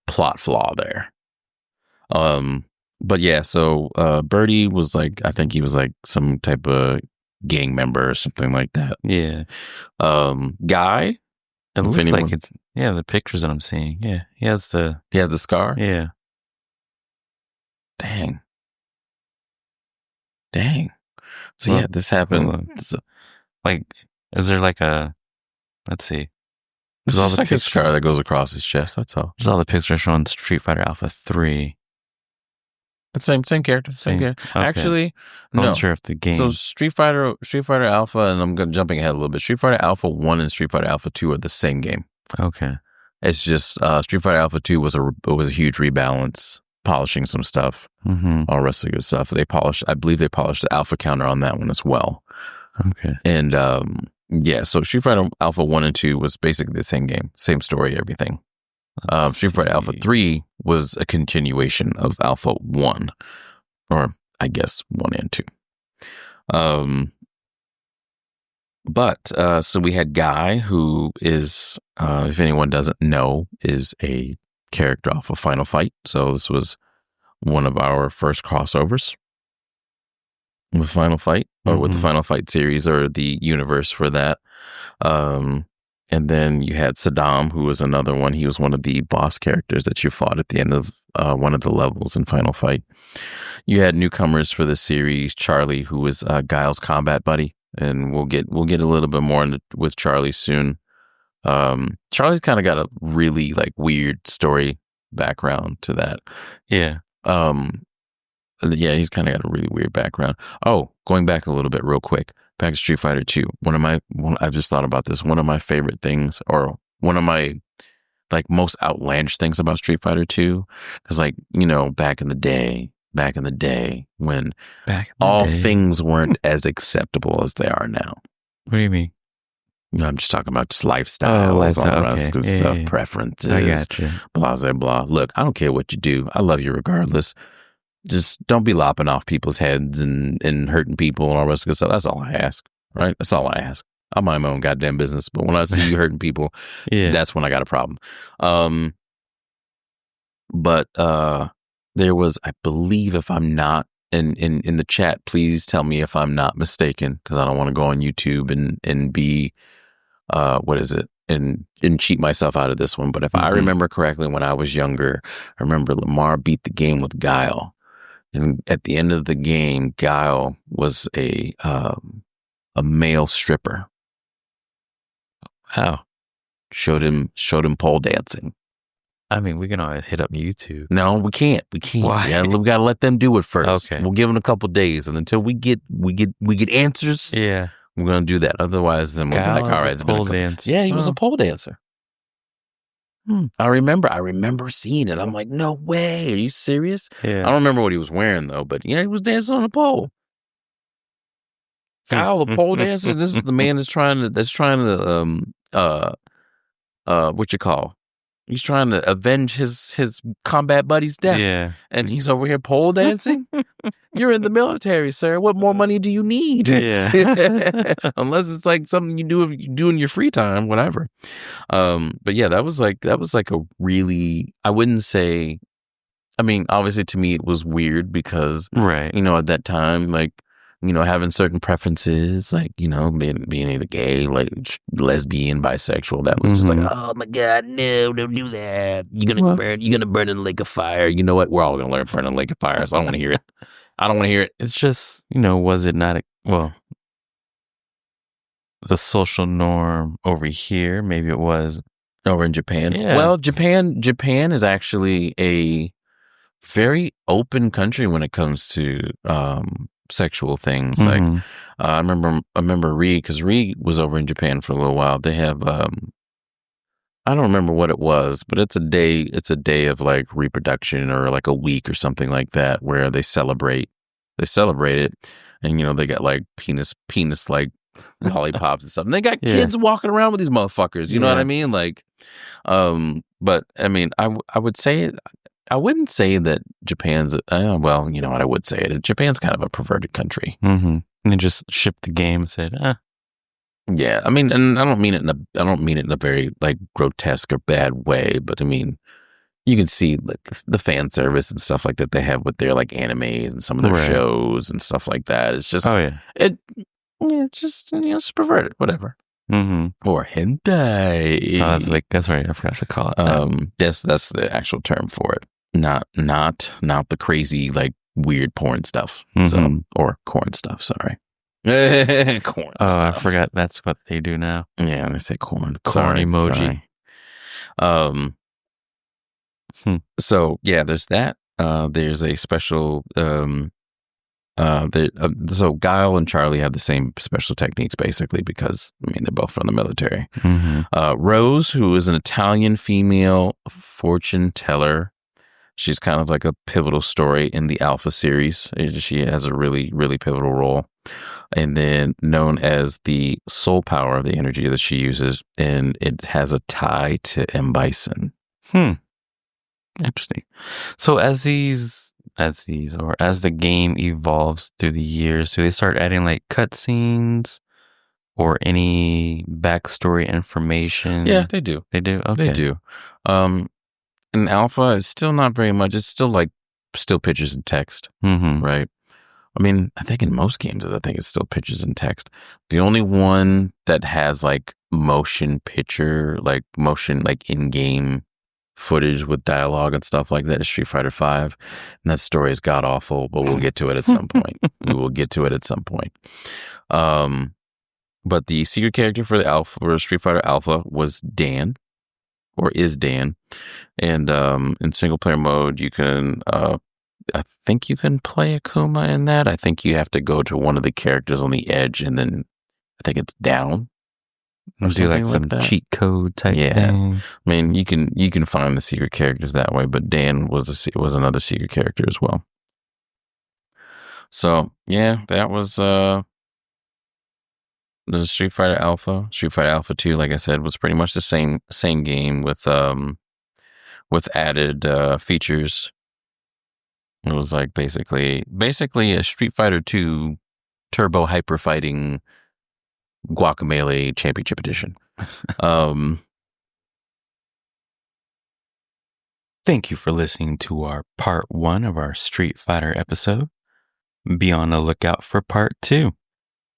plot flaw there. But yeah, so Birdie was I think he was some type of gang member or something like that. Yeah. Guy? It looks like it's, the pictures that I'm seeing. Yeah, he has the scar? Yeah. Dang. So this happened. Is there let's see. There's all the a scar that goes across his chest, that's all. There's all the pictures showing Street Fighter Alpha 3. Same character. Same character. Okay. Actually, no. I'm not sure if the game. So Street Fighter Alpha, and I'm jumping ahead a little bit. Street Fighter Alpha 1 and Street Fighter Alpha 2 are the same game. Okay. It's just Street Fighter Alpha 2 was a huge rebalance, polishing some stuff, all the rest of the good stuff. I believe they polished the alpha counter on that one as well. Okay. And so Street Fighter Alpha 1 and 2 was basically the same game, same story, everything. Street Fighter Alpha 3 was a continuation of Alpha 1, or I guess 1 and 2. So we had Guy, who is, if anyone doesn't know, is a character off of Final Fight. So this was one of our first crossovers with Final Fight, or with the Final Fight series, or the universe for that. And then you had Saddam, who was another one. He was one of the boss characters that you fought at the end of one of the levels in Final Fight. You had newcomers for the series, Charlie, who was Guile's combat buddy, and we'll get a little bit more with Charlie soon. Charlie's kind of got a really weird story background to that. Yeah. He's kind of got a really weird background. Oh, going back a little bit real quick. Back to Street Fighter 2. I've just thought about this. One of my favorite things, or one of my most outlandish things about Street Fighter 2, because back in the day when things weren't as acceptable as they are now. What do you mean? No, I'm just talking about just lifestyles, all the rest of stuff, preferences. I got you. Blah, blah, blah. Look, I don't care what you do. I love you regardless. Just don't be lopping off people's heads and hurting people and all the rest of good stuff. That's all I ask, right? That's all I ask. I'll mind my own goddamn business. But when I see you hurting people, that's when I got a problem. But there was, I believe, if I'm not, in the chat, please tell me if I'm not mistaken, because I don't want to go on YouTube and be, and cheat myself out of this one. But if I remember correctly, when I was younger, I remember Lamar beat the game with Guile. And at the end of the game, Guile was a male stripper. Wow. Showed him pole dancing. I mean, we can always hit up YouTube. No, we can't. Why? We gotta let them do it first. Okay. We'll give them a couple days, and until we get answers. Yeah. We're gonna do that. Otherwise, then we'll be like, all right, it's been a dancer. Yeah, he was a pole dancer. I remember seeing it. I'm like, no way. Are you serious? Yeah. I don't remember what he was wearing though, but yeah, he was dancing on a pole. Kyle, the pole dancer. This is the man that's trying to what you call? He's trying to avenge his combat buddy's death. Yeah. And he's over here pole dancing. You're in the military, sir. What more money do you need? Yeah. Unless it's like something you do in your free time, whatever. But yeah, that was like a really, I wouldn't say, I mean, obviously to me it was weird because, right. At that time, like, having certain preferences, like, being either gay, like lesbian, bisexual, that was just like, oh my God, no, don't do that. You're gonna burn in a lake of fire. You know what? We're all gonna learn to burn in a lake of fire, so I don't want to hear it. I don't want to hear it. It's just, was it not, the social norm over here? Maybe it was. Over in Japan? Yeah. Well, Japan is actually a very open country when it comes to, sexual things. Like I remember Reed, because Reed was over in Japan for a little while. They have I don't remember what it was, but it's a day of like reproduction, or like a week or something like that, where they celebrate it, and they got like penis like lollipops and stuff, and they got kids walking around with these motherfuckers, you know what I mean? Like but I mean, I would say, I wouldn't say that Japan's, well, you know what, I would say it. Japan's kind of a perverted country. And they just shipped the game and said, Yeah, I mean, and I don't mean it in a very like grotesque or bad way, but I mean, you can see like the fan service and stuff like that they have with their like animes and some of their shows and stuff like that. It's just, it's just, it's perverted, whatever. Or hentai. Oh, that's right. I forgot to call it. That's the actual term for it. Not the crazy like weird porn stuff. So, or corn stuff. Sorry, corn. Oh, stuff. I forgot. That's what they do now. Yeah, they say corn. Corn emoji. Sorry. So yeah, there's that. There's a special. So Guile and Charlie have the same special techniques, basically, because I mean they're both from the military. Rose, who is an Italian female fortune teller, she's kind of like a pivotal story in the Alpha series. She has a really, really pivotal role, and then known as the soul power of the energy that she uses, and it has a tie to M. Bison. Interesting. So as the game evolves through the years, do they start adding like cutscenes or any backstory information? Yeah, they do. They do? Okay. They do. In Alpha, it's still not very much. It's still like still pictures and text, right? I mean, I think in most games, I think it's still pictures and text. The only one that has like motion in-game footage with dialogue and stuff like that is Street Fighter V, and that story is god awful, but we'll get to it at some point. We will get to it at some point. But the secret character for the Alpha, or Street Fighter Alpha, was Dan, or is Dan, and in single player mode, you can, I think you can play Akuma in that. I think you have to go to one of the characters on the edge, and then I think it's down. Do like some cheat code type thing. I mean, you can find the secret characters that way, but Dan was another secret character as well. So yeah, that was the Street Fighter Alpha. Street Fighter Alpha 2, like I said, was pretty much the same game with added features. It was like basically a Street Fighter 2 Turbo Hyper Fighting Guacamelee Championship Edition. Thank you for listening to our part 1 of our Street Fighter episode. Be on the lookout for part 2.